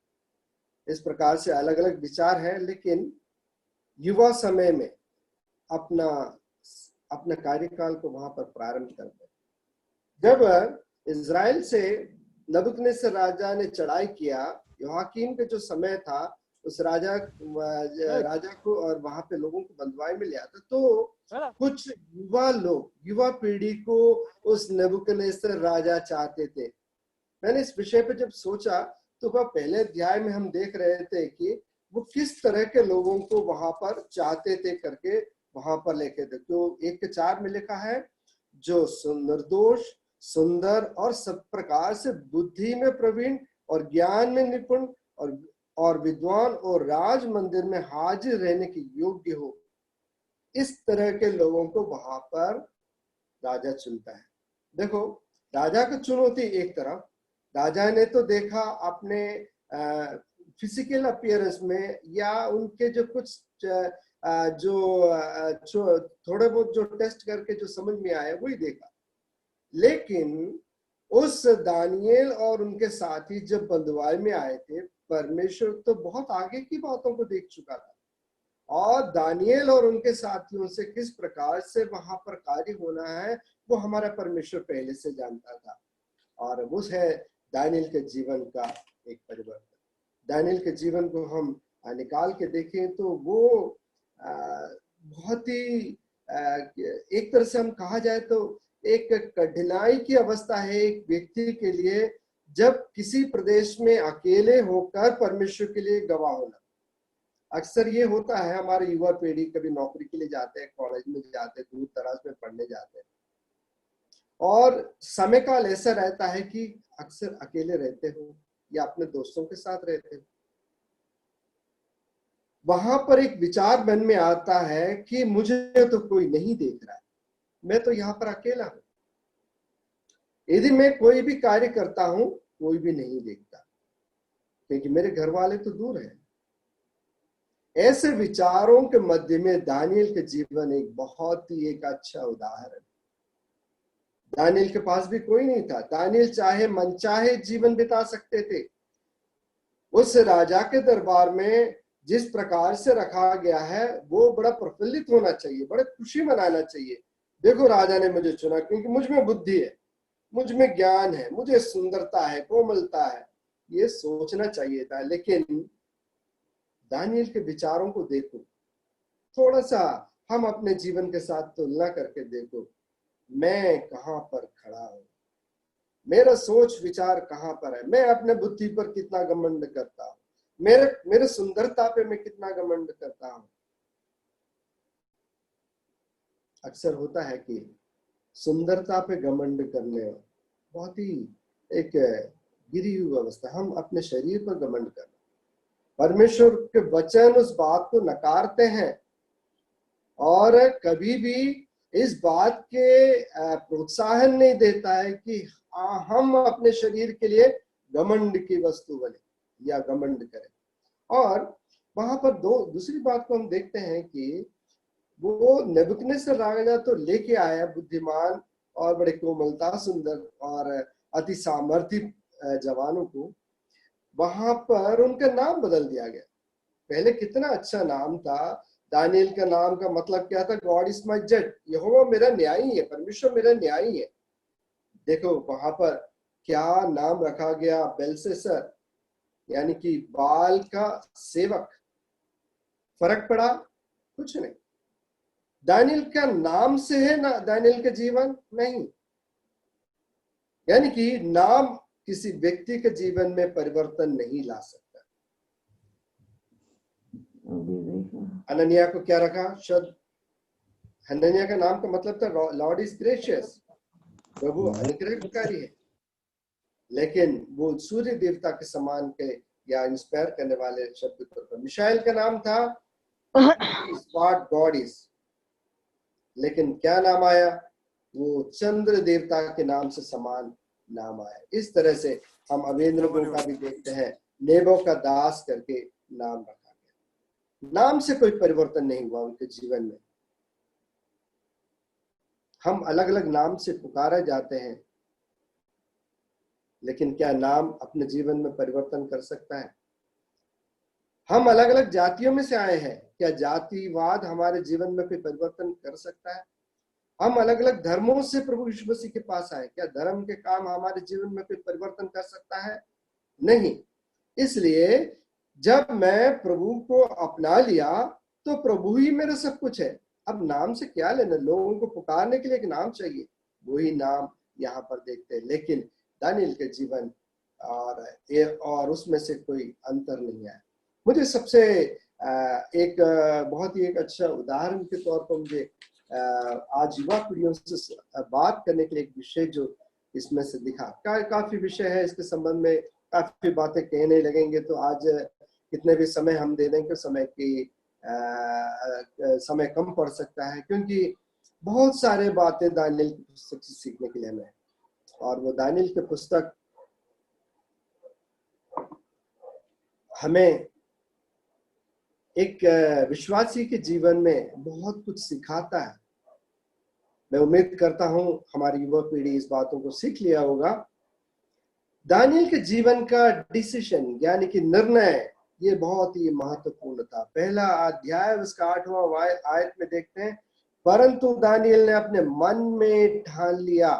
इस प्रकार से अलग अलग विचार हैं, लेकिन युवा समय में अपना कार्यकाल को वहां पर प्रारंभ करते हैं। जब इज़राइल से नबूकदनेस्सर राजा ने चढ़ाई किया, योआकीम के जो समय था, उस राजा को और वहां पे लोगों को बंधुआई में लिया था, तो कुछ युवा पीढ़ी को उस नबूकदनेस्सर राजा चाहते थे। मैंने इस विषय पे जब सोचा, तो वह पहले अध्याय में हम देख रहे थे कि वो किस तरह के लोगों को वहां पर चाहते थे करके वहां पर लिखे थे। तो 1:4 में लिखा है, जो निर्दोष, सुंदर और सब प्रकार से बुद्धि में प्रवीण और ज्ञान में निपुण और विद्वान और राज मंदिर में हाजिर रहने के योग्य हो, इस तरह के लोगों को वहां पर राजा चुनता है। देखो, राजा की चुनौती एक तरफ, राजा ने तो देखा अपने फिजिकल अपीयरेंस में, या उनके जो कुछ जो थोड़े बहुत जो टेस्ट करके जो समझ में आया वही देखा, लेकिन उस दानियल और उनके साथी जब बंधुआई में आए थे, परमेश्वर तो बहुत आगे की बातों को देख चुका था, और दानियल और उनके साथियों से किस प्रकार से वहां पर कार्य होना है वो हमारा परमेश्वर पहले से जानता था। और वो है दानियल के जीवन का एक परिवर्तन। दानियल के जीवन को हम निकाल के देखें तो वो बहुत ही एक तरह से हम कहा जाए तो एक कठिनाई की अवस्था है एक व्यक्ति के लिए, जब किसी प्रदेश में अकेले होकर परमेश्वर के लिए गवाह होना। अक्सर ये होता है, हमारे युवा पीढ़ी कभी नौकरी के लिए जाते हैं, कॉलेज में जाते हैं, दूर दराज में पढ़ने जाते हैं, और समय काल ऐसा रहता है कि अक्सर अकेले रहते हो या अपने दोस्तों के साथ रहते हो। वहां पर एक विचार मन में आता है कि मुझे तो कोई नहीं देख रहा है, मैं तो यहाँ पर अकेला हूं, यदि मैं कोई भी कार्य करता हूं कोई भी नहीं देखता, क्योंकि मेरे घर वाले तो दूर हैं। ऐसे विचारों के मध्य में दानियल के जीवन एक बहुत ही एक अच्छा उदाहरण। दानियल के पास भी कोई नहीं था, दानियल चाहे मनचाहे जीवन बिता सकते थे। उस राजा के दरबार में जिस प्रकार से रखा गया है वो बड़ा प्रफुल्लित होना चाहिए, बड़ा खुशी मनाना चाहिए। देखो, राजा ने मुझे चुना क्योंकि मुझ में बुद्धि है, मुझ में ज्ञान है, मुझे सुंदरता है, कोमलता है, ये सोचना चाहिए था। लेकिन दानियल के विचारों को देखो, थोड़ा सा हम अपने जीवन के साथ तुलना करके देखो, मैं कहां पर खड़ा हूं, मेरा सोच विचार कहां पर है, मैं अपने बुद्धि पर कितना घमंड करता हूं, मेरे सुंदरता पे मैं कितना घमंड करता हूं। अक्सर होता है कि सुंदरता पे घमंड करने बहुत ही एक गिरी हुई अवस्था, हम अपने शरीर पर घमंड करना। परमेश्वर के वचन उस बात को नकारते हैं और कभी भी इस बात के प्रोत्साहन नहीं देता है कि हम अपने शरीर के लिए घमंड की वस्तु बने या घमंड करें। और वहां पर दूसरी बात को हम देखते हैं कि वो नबूकदनेस्सर राजा तो लेके आया बुद्धिमान और बड़े कोमलता, सुंदर और अति सामर्थ्य जवानों को, वहां पर उनका नाम बदल दिया गया। पहले कितना अच्छा नाम था, दानियल का नाम का मतलब क्या था? गॉड इज माई जज, यहोवा मेरा न्यायी है, परमेश्वर मेरा न्यायी है। देखो वहां पर क्या नाम रखा गया, बेलशस्सर, यानी कि बाल का सेवक। फर्क पड़ा? कुछ नहीं। दानियल का नाम से है ना दानियल का जीवन? नहीं। यानी कि नाम किसी व्यक्ति के जीवन में परिवर्तन नहीं ला सकता। हनन्याह को क्या रखा? शब्द हनन्याह का नाम का मतलब था लॉर्ड इज ग्रेशियस, प्रभु अनुग्रहकारी है। लेकिन वो सूर्य देवता के समान के या इंस्पायर करने वाले शब्द के तौर पर। मिशाएल का नाम था व्हाट गॉड इज, लेकिन क्या नाम आया? वो चंद्र देवता के नाम से समान नाम आया। इस तरह से हम अवेन्द्रगो का भी देखते हैं, नेबो का दास करके नाम रखा गया। नाम से कोई परिवर्तन नहीं हुआ उनके जीवन में। हम अलग अलग नाम से पुकारे जाते हैं, लेकिन क्या नाम अपने जीवन में परिवर्तन कर सकता है? हम अलग अलग जातियों में से आए हैं, क्या जातिवाद हमारे जीवन में कोई परिवर्तन कर सकता है? हम अलग अलग धर्मों से प्रभु यीशु मसीह के पास आए, क्या धर्म के काम हमारे जीवन में कोई परिवर्तन कर सकता है? नहीं। इसलिए जब मैं प्रभु को अपना लिया तो प्रभु ही मेरा सब कुछ है। अब नाम से क्या लेना? लोगों को पुकारने के लिए एक नाम चाहिए, वही नाम यहाँ पर देखते हैं। लेकिन दानियल के जीवन और उसमें से कोई अंतर नहीं आया। मुझे सबसे एक बहुत ही एक अच्छा उदाहरण के तौर पर मुझे आज युवा पीढ़ियों से बात करने के लिए एक विषय जो इसमें से दिखा। काफी विषय है इसके संबंध में, काफी बातें कहने लगेंगे तो आज कितने भी समय हम दे देंगे, समय कम पड़ सकता है, क्योंकि बहुत सारे बातें दानियल की पुस्तक से सीखने के लिए हमें। और वो दानियल की पुस्तक हमें एक विश्वासी के जीवन में बहुत कुछ सिखाता है। मैं उम्मीद करता हूं हमारी युवा पीढ़ी इस बातों को सीख लिया होगा। दानियल के जीवन का डिसीजन यानी कि निर्णय, ये बहुत ही महत्वपूर्ण था। पहला अध्याय उसका 8वां आयत में देखते हैं, परंतु दानियल ने अपने मन में ठान लिया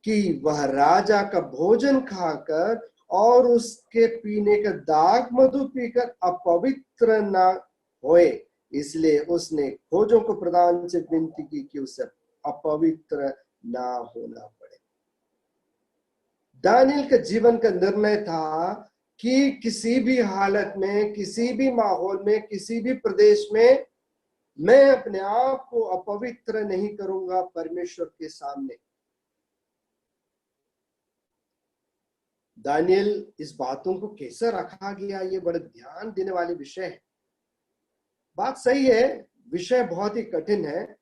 कि वह राजा का भोजन खाकर और उसके पीने का दाख मधु पीकर अपवित्र न होए, इसलिए उसने खोजों को प्रधान से विनती की कि उसे अपवित्र ना होना पड़े। दानियल का जीवन का निर्णय था कि किसी भी हालत में, किसी भी माहौल में, किसी भी प्रदेश में मैं अपने आप को अपवित्र नहीं करूंगा परमेश्वर के सामने। दानियल इस बातों को कैसे रखा गया, ये बड़ा ध्यान देने वाली विषय है। बात सही है, विषय बहुत ही कठिन है,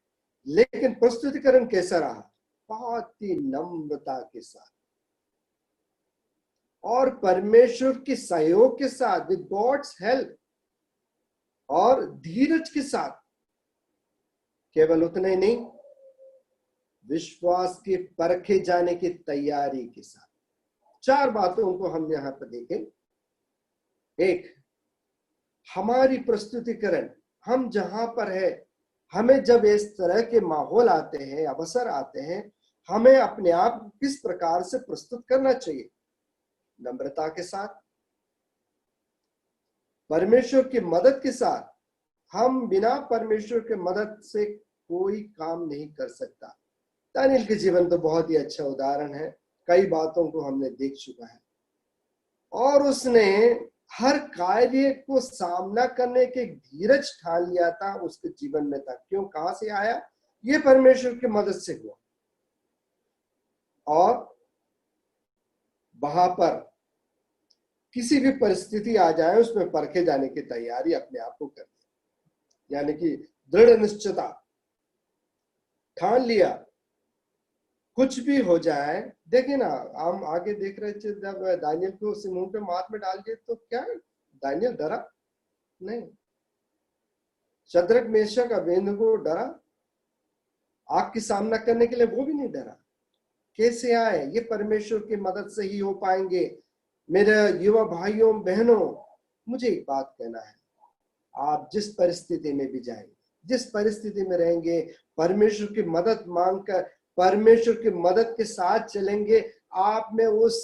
लेकिन प्रस्तुतिकरण कैसा रहा? बहुत ही नम्रता के साथ और परमेश्वर के सहयोग के साथ, विद गॉड्स हेल्प, और धीरज के साथ। केवल उतना ही नहीं, विश्वास के परखे जाने की तैयारी के साथ। 4 बातों को हम यहां पर देखें। एक, हमारी प्रस्तुतिकरण, हम जहां पर है, हमें जब इस तरह के माहौल आते हैं, अवसर आते हैं, हमें अपने आप किस प्रकार से प्रस्तुत करना चाहिए? नम्रता के साथ, परमेश्वर की मदद के साथ। हम बिना परमेश्वर के मदद से कोई काम नहीं कर सकता। दानियल के जीवन तो बहुत ही अच्छा उदाहरण है, कई बातों को हमने देख चुका है, और उसने हर कार्य को सामना करने के धीरज ठान लिया था, उसके जीवन में था। क्यों? कहां से आया? ये परमेश्वर की मदद से हुआ। और वहां पर किसी भी परिस्थिति आ जाए, उसमें परखे जाने की तैयारी अपने आप को कर दी, यानी कि दृढ़ निश्चयता, ठान लिया कुछ भी हो जाए। देखिए ना, हम आगे देख रहे थे, जब दानियल को मुंह पे मार में डाल दिए तो क्या दानियल डरा? नहीं। शद्रक, मेशक, अबेदनगो डरा? आग की सामना करने के लिए वो भी नहीं डरा। कैसे आए? ये परमेश्वर की मदद से ही हो पाएंगे। मेरे युवा भाइयों बहनों, मुझे एक बात कहना है, आप जिस परिस्थिति में भी जाएंगे, जिस परिस्थिति में रहेंगे, परमेश्वर की मदद मांगकर, परमेश्वर की मदद के साथ चलेंगे, आप में उस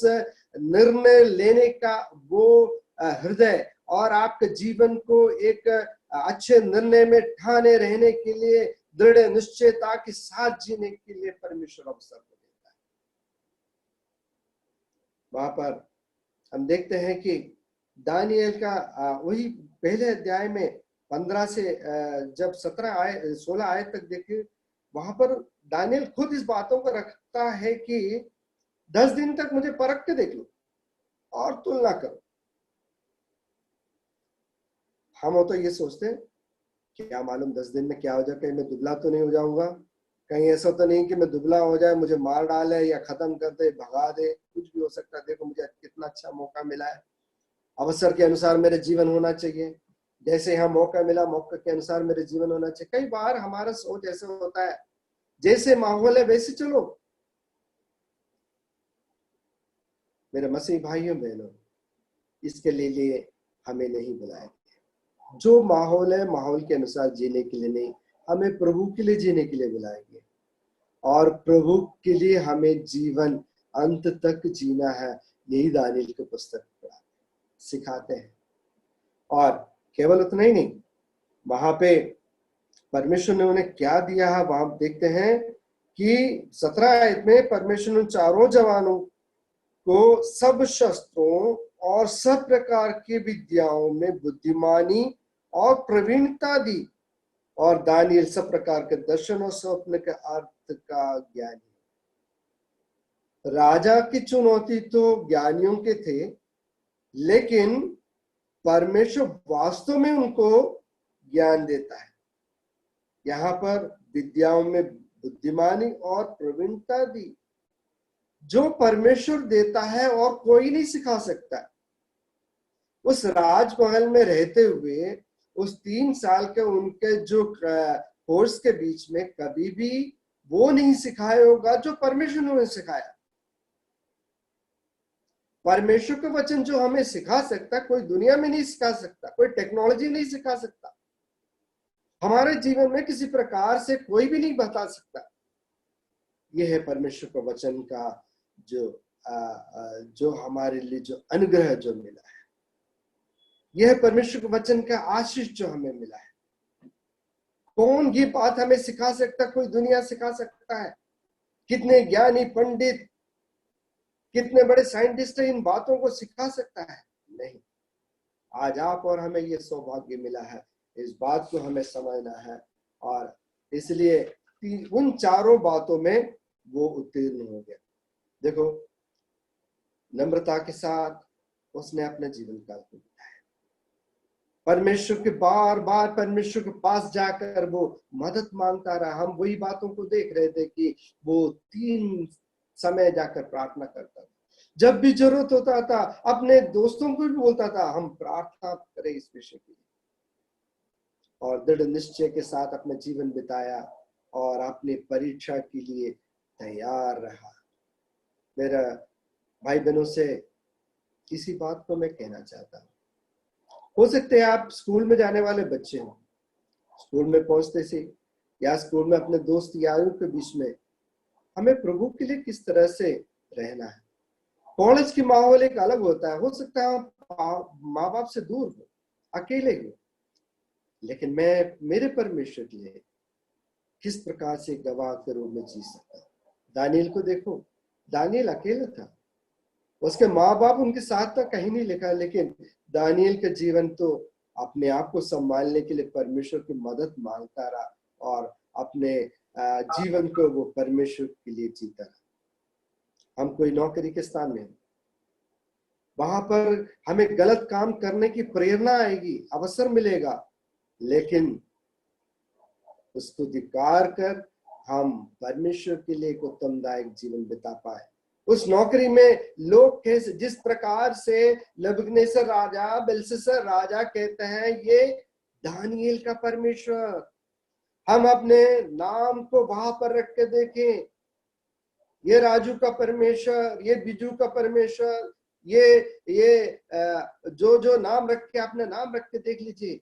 निर्णय लेने का वो हृदय और आपके जीवन को एक अच्छे निर्णय में ठाने रहने के लिए, दृढ़ निश्चयता के साथ जीने के लिए परमेश्वर अवसर को देता है। वहां पर हम देखते हैं कि दानिएल का वही पहले अध्याय में 15 से जब 16 आयत तक देखिए, वहां पर दानिएल खुद इस बातों को रखता है कि 10 दिन तक मुझे परख के देख लो और तुलना करो। हम हो तो ये सोचते हैं क्या मालूम 10 दिन में क्या हो जाए, कहीं मैं दुबला तो नहीं हो जाऊंगा, कहीं ऐसा तो नहीं कि मैं दुबला हो जाए, मुझे मार डाले या खत्म कर दे, भगा दे, कुछ भी हो सकता है। देखो मुझे कितना अच्छा मौका मिला है, अवसर के अनुसार मेरे जीवन होना चाहिए, जैसे यहाँ मौका मिला मौके के अनुसार मेरे जीवन होना चाहिए। कई बार हमारा सोच ऐसा होता है जैसे माहौल है वैसे चलो। मेरे मसीह भाइयों बहनों, इसके लिए हमें नहीं बुलाया। जो माहौल है माहौल के अनुसार जीने के लिए नहीं, हमें प्रभु के लिए जीने के लिए बुलाएंगे और प्रभु के लिए हमें जीवन अंत तक जीना है। यही दानिएल की पुस्तक सिखाते हैं। और केवल उतना ही नहीं, वहां पे परमेश्वर ने उन्हें क्या दिया है वहां देखते हैं कि 17 आयत में परमेश्वर ने चारों जवानों को सब शस्त्रों और सब प्रकार की विद्याओं में बुद्धिमानी और प्रवीणता दी, और दानिएल सब प्रकार के दर्शन और स्वप्न के अर्थ का ज्ञानी। राजा की चुनौती तो ज्ञानियों के थे, लेकिन परमेश्वर वास्तव में उनको ज्ञान देता है। यहाँ पर विद्याओं में बुद्धिमानी और प्रवीणता दी, जो परमेश्वर देता है और कोई नहीं सिखा सकता। उस राजमहल में रहते हुए उस 3 साल के उनके जो कोर्स के बीच में कभी भी वो नहीं सिखाया होगा जो परमेश्वर ने उन्हें सिखाया। परमेश्वर का वचन जो हमें सिखा सकता, कोई दुनिया में नहीं सिखा सकता, कोई टेक्नोलॉजी नहीं सिखा सकता, हमारे जीवन में किसी प्रकार से कोई भी नहीं बता सकता। यह है परमेश्वर का वचन का जो हमारे लिए जो अनुग्रह जो मिला है, यह परमेश्वर के वचन का आशीष जो हमें मिला है। कौन ये बात हमें सिखा सकता? कोई दुनिया सिखा सकता है? कितने ज्ञानी पंडित, कितने बड़े साइंटिस्ट इन बातों को सिखा सकता है? नहीं। आज आप और हमें ये सौभाग्य मिला है, इस बात को हमें समझना है, और इसलिए उन चारों बातों में वो उत्तीर्ण हो गया। देखो, नम्रता के साथ उसने अपने जीवन काल को बिताया। परमेश्वर के बार बार परमेश्वर के पास जाकर वो मदद मांगता रहा। हम वही बातों को देख रहे थे कि वो 3 समय जाकर प्रार्थना करता था। जब भी जरूरत होता था अपने दोस्तों को भी बोलता था हम प्रार्थना करें इस विषय के लिए, और दृढ़ निश्चय के साथ अपना जीवन बिताया और अपनी परीक्षा के लिए तैयार रहा। मेरा भाई बहनों से इसी बात को मैं कहना चाहता हूँ। हो सकते हैं आप स्कूल में जाने वाले बच्चे हो, स्कूल में पहुंचते से या स्कूल में अपने दोस्त यारों के बीच में हमें प्रभु के लिए किस तरह से रहना है। कॉलेज की माहौल एक अलग होता है। हो सकता है आप माँ बाप से दूर हो, अकेले हो, लेकिन मैं मेरे परमेश्वर के लिए किस प्रकार से गवाह के रूप में जी सकता हूँ। दानिएल को देखो, दानिएल अकेला था, उसके माँ बाप उनके साथ था, कहीं नहीं लिखा, लेकिन दानिएल का जीवन तो अपने आप को संभालने के लिए परमेश्वर की मदद मांगता रहा और अपने जीवन को वो परमेश्वर के लिए जीता रहा। हम कोई नौकरी के स्थान में, वहां पर हमें गलत काम करने की प्रेरणा आएगी, अवसर मिलेगा, लेकिन उसको धिक्कार कर हम परमेश्वर के लिए एक उत्तमदायक जीवन बिता पाए। उस नौकरी में लोग कैसे, जिस प्रकार से नबूकदनेस्सर राजा, बेलशस्सर राजा कहते हैं ये दानिएल का परमेश्वर, हम अपने नाम को वहां पर रख के देखें, ये राजू का परमेश्वर, ये बिजू का परमेश्वर, ये जो नाम रख के अपने नाम रख के देख लीजिए,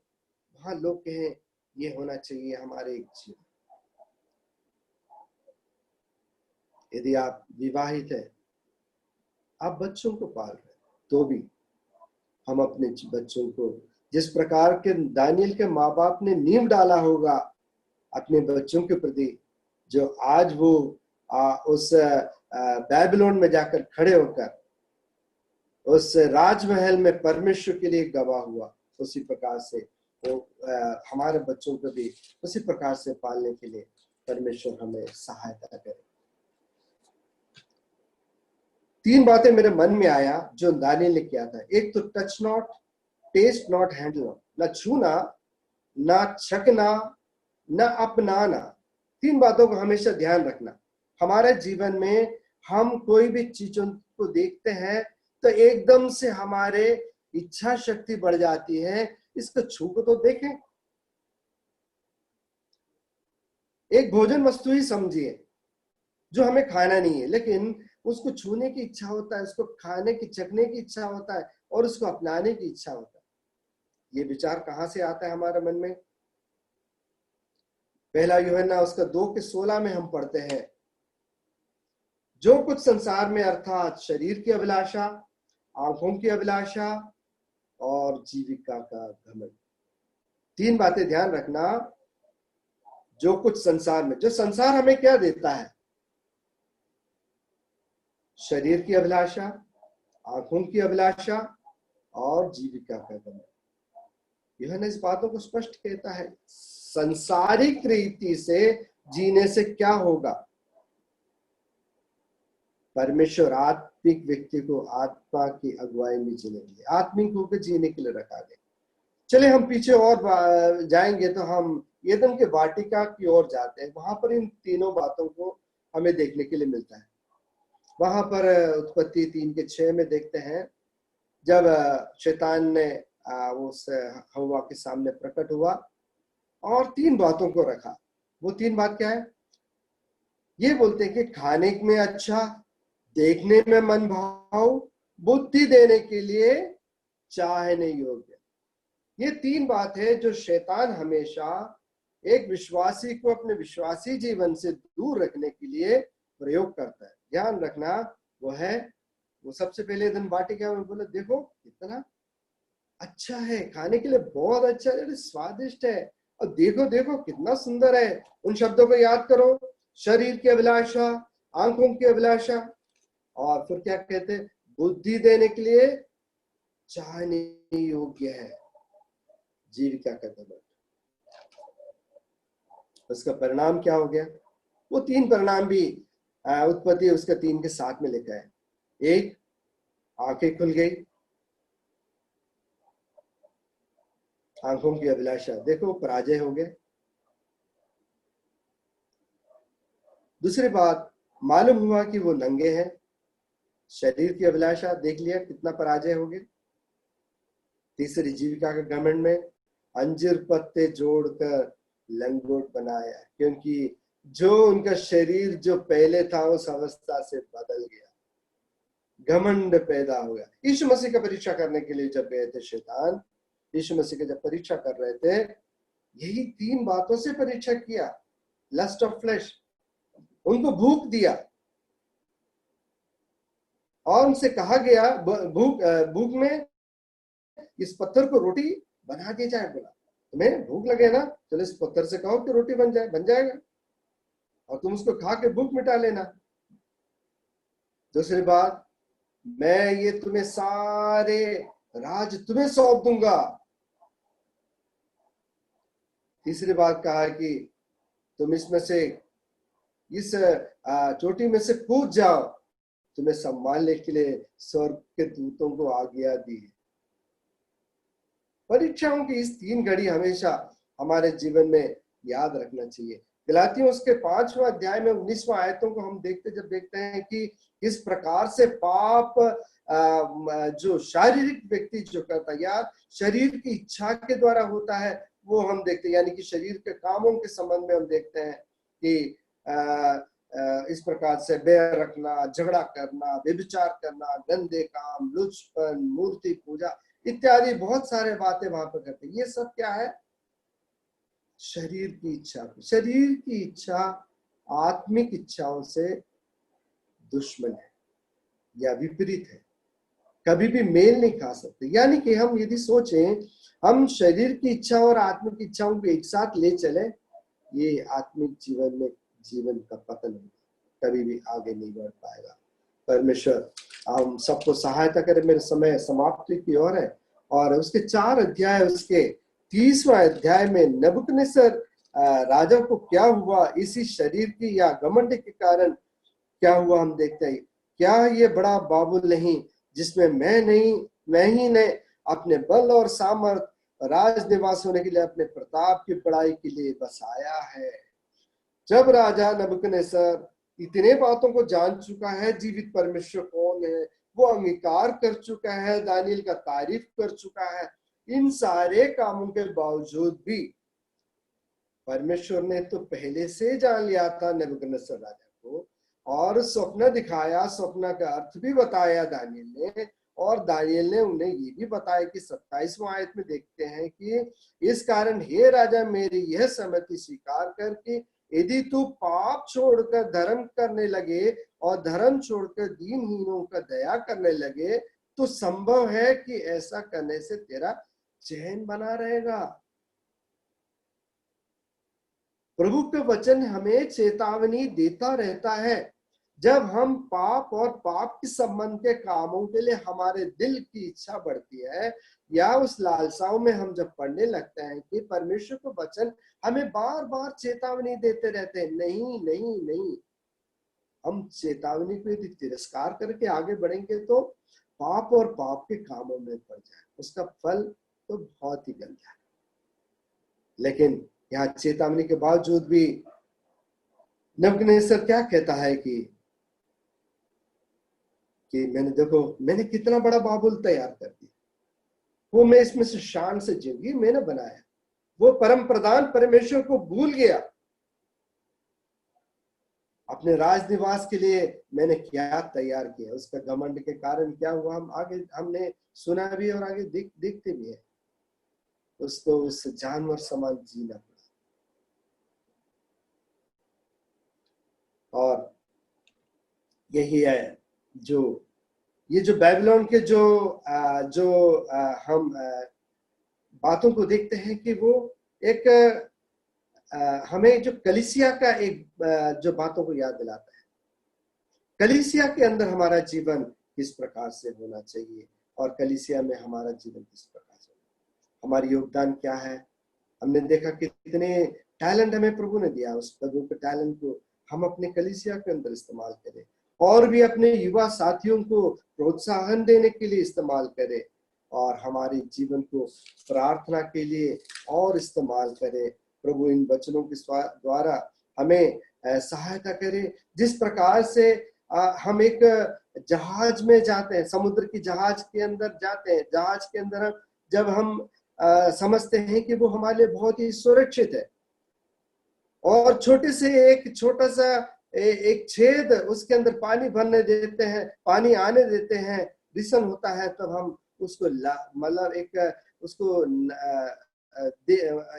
वहां लोग कहें ये होना चाहिए हमारे एक जीवन। यदि आप विवाहित है आप बच्चों को पाल रहे हैं, तो भी हम अपने बच्चों को जिस प्रकार के दानियल के माँ बाप ने नींव डाला होगा अपने बच्चों के प्रति, जो आज वो उस बैबीलोन में जाकर खड़े होकर उस राजमहल में परमेश्वर के लिए गवाह हुआ, उसी प्रकार से वो हमारे बच्चों को भी उसी प्रकार से पालने के लिए परमेश्वर हमें सहायता करे। 3 बातें मेरे मन में आया जो दानियल ने किया था। एक तो touch not, taste not, handle not, ना छूना, ना छकना, ना अपनाना। 3 बातों को हमेशा ध्यान रखना। हमारे जीवन में हम कोई भी चीजों को देखते हैं तो एकदम से हमारे इच्छा शक्ति बढ़ जाती है, इसको छू को तो देखें। एक भोजन वस्तु ही समझिए जो हमें खाना नहीं है, लेकिन उसको छूने की इच्छा होता है, उसको खाने की, चखने की इच्छा होता है और उसको अपनाने की इच्छा होता है। ये विचार कहां से आता है हमारे मन में? पहला यूहन्ना उसका 2:16 में हम पढ़ते हैं, जो कुछ संसार में अर्थात शरीर की अभिलाषा, आंखों की अभिलाषा और जीविका का घमंड। 3 बातें ध्यान रखना। जो कुछ संसार में, जो संसार हमें क्या देता है? शरीर की अभिलाषा, आंखों की अभिलाषा और जीविका का घमंड। यूहन्ना इस बातों को स्पष्ट कहता है। संसारिक रीति से जीने से क्या होगा? परमेश्वर आत्मिक व्यक्ति को आत्मा की अगुवाई में जीने के लिए, आत्मिक होकर जीने के लिए रखा गया। चले हम पीछे और जाएंगे तो हम एदन के वाटिका की ओर जाते हैं। वहां पर इन तीनों बातों को हमें देखने के लिए मिलता है। वहां पर उत्पत्ति 3:6 में देखते हैं, जब शैतान ने उस हव्वा के सामने प्रकट हुआ और 3 बातों को रखा। वो 3 बात क्या है? ये बोलते हैं कि खाने में अच्छा, देखने में मन भाव, बुद्धि देने के लिए चाहने योग्य। ये 3 बात है जो शैतान हमेशा एक विश्वासी को अपने विश्वासी जीवन से दूर रखने के लिए प्रयोग करता है। ध्यान रखना, वो सबसे पहले दिन वाटिका में बोला, देखो कितना अच्छा है, खाने के लिए बहुत अच्छा है, स्वादिष्ट है, और देखो देखो कितना सुंदर है। उन शब्दों को याद करो, शरीर की अभिलाषा, आंखों की अभिलाषा, और फिर क्या कहते हैं? बुद्धि देने के लिए चाहने योग्य है, जीविका का घमंड। उसका परिणाम क्या हो गया? वो 3 परिणाम भी उत्पत्ति उसका 3:7 में लिखा है। एक, आंखें खुल गई, आंखों की अभिलाषा, देखो पराजय हो गए। दूसरी बात, मालूम हुआ कि वो नंगे हैं, शरीर की अभिलाषा देख लिया, कितना पराजय हो गया। तीसरी, जीविका के घमंड में अंजीर पत्ते जोड़कर लंगोट बनाया, क्योंकि जो उनका शरीर जो पहले था उस अवस्था से बदल गया, घमंड पैदा हो गया। यीशु मसीह का परीक्षा करने के लिए जब गए थे शैतान, यीशु मसीह का जब परीक्षा कर रहे थे, यही 3 बातों से परीक्षा किया। लस्ट ऑफ फ्लेश, उनको भूख दिया और उनसे कहा गया, भूख में इस पत्थर को रोटी बना दिया जाए। बोला, तुम्हें भूख लगे ना, चलो इस पत्थर से कहो कि रोटी बन जाएगा और तुम उसको खा के भूख मिटा लेना। दूसरी बात, मैं ये तुम्हें सारे राज तुम्हें सौंप दूंगा। तीसरी बात कहा कि तुम इसमें से, इस चोटी में से कूद जाओ, तुम्हें संभालने के लिए स्वर्ग के दूतों को आज्ञा दी। परीक्षाओं की इस 3 घड़ी हमेशा हमारे जीवन में याद रखना चाहिए। गलातियों उसके 5वें अध्याय में 19वां आयतों को हम देखते हैं कि इस प्रकार से पाप जो शारीरिक व्यक्ति जो करता है या शरीर की इच्छा के द्वारा होता है, वो हम देखते हैं, यानी कि शरीर के कामों के संबंध में हम देखते हैं कि इस प्रकार से बैर रखना, झगड़ा करना, व्यभिचार करना, गंदे काम, लुचपन, मूर्ति पूजा इत्यादि बहुत सारे बातें वहां पर करते हैं। ये सब क्या है? शरीर की इच्छा। शरीर की इच्छा आत्मिक इच्छाओं से दुश्मन है। या विपरीत है, कभी भी मेल नहीं खा सकते। यानी कि हम यदि सोचें हम शरीर की इच्छा और आत्मिक इच्छाओं को एक साथ ले चले, ये आत्मिक जीवन में जीवन का पतन होगा, कभी भी आगे नहीं बढ़ पाएगा। परमेश्वर हम सबको सहायता करे। मेरे समय समाप्ति की ओर है और उसके 4 अध्याय, उसके 30वां अध्याय में नबूकदनेस्सर राजा को क्या हुआ, इसी शरीर की या घमंड के कारण क्या हुआ हम देखते हैं। क्या ये बड़ा बाबुल नहीं जिसमें मैं ही ने अपने बल और सामर्थ राज निवास होने के लिए अपने प्रताप की बड़ाई के लिए बसाया है। जब राजा नबूकदनेस्सर इतने बातों को जान चुका है, जीवित परमेश्वर कौन है, वो अंगीकार कर चुका है, दानियल का तारीफ कर चुका है, इन सारे कामों के बावजूद भी परमेश्वर ने तो पहले से जान लिया था नबूकदनेस्सर राजा को, और स्वप्न दिखाया, स्वप्न का अर्थ भी बताया दानियल ने, और दानियल ने उन्हें ये भी बताया कि 27वां आयत में देखते हैं कि इस कारण हे राजा मेरी यह सम्मति स्वीकार कर कि यदि तू पाप छोड़कर धर्म करने लगे और धर्म छोड़कर दीनहीनों का दया करने लगे तो संभव है कि ऐसा करने से तेरा चैन बना रहेगा। प्रभु के वचन हमें चेतावनी देता रहता है। जब हम पाप और पाप के संबंध के कामों के लिए हमारे दिल की इच्छा बढ़ती है, या उस लालसाओं में हम जब पढ़ने लगते हैं कि परमेश्वर का वचन हमें बार बार चेतावनी देते रहते हैं, नहीं नहीं नहीं, हम चेतावनी को यदि तिरस्कार करके आगे बढ़ेंगे तो पाप और पाप के कामों में पड़ जाए, उसका फल तो बहुत ही गंदा है। लेकिन यहाँ चेतावनी के बावजूद भी नबूकदनेस्सर क्या कहता है कि मैंने कितना बड़ा बाबुल तैयार कर दिया, वो मैं इसमें से शान से जिंदगी मैंने बनाया, वो परम प्रधान परमेश्वर को भूल गया। अपने राज निवास के लिए मैंने क्या तैयार किया, उसका घमंड के कारण क्या हुआ हम आगे हमने सुना भी और आगे देखते भी है। उसको उस जानवर समान जीना पड़ा। और यही है ये जो बैबिलोन के हम बातों को देखते हैं कि वो एक हमें जो कलीसिया का एक जो बातों को याद दिलाता है। कलीसिया के अंदर हमारा जीवन किस प्रकार से होना चाहिए और कलीसिया में हमारा जीवन किस प्रकार से, हमारी योगदान क्या है। हमने देखा कि कितने टैलेंट हमें प्रभु ने दिया, उस प्रभु के टैलेंट को हम अपने कलीसिया के अंदर इस्तेमाल करें और भी अपने युवा साथियों को प्रोत्साहन देने के लिए इस्तेमाल करें और हमारे जीवन को प्रार्थना के लिए और इस्तेमाल करें। प्रभु इन वचनों के द्वारा हमें सहायता करे। जिस प्रकार से हम एक जहाज में जाते हैं, समुद्र की जहाज के अंदर जाते हैं, जहाज के अंदर जब हम समझते हैं कि वो हमारे लिए बहुत ही सुरक्षित है और छोटा सा एक छेद उसके अंदर पानी भरने देते हैं, पानी आने देते हैं, रिसन होता है, तब हम उसको मतलब उसको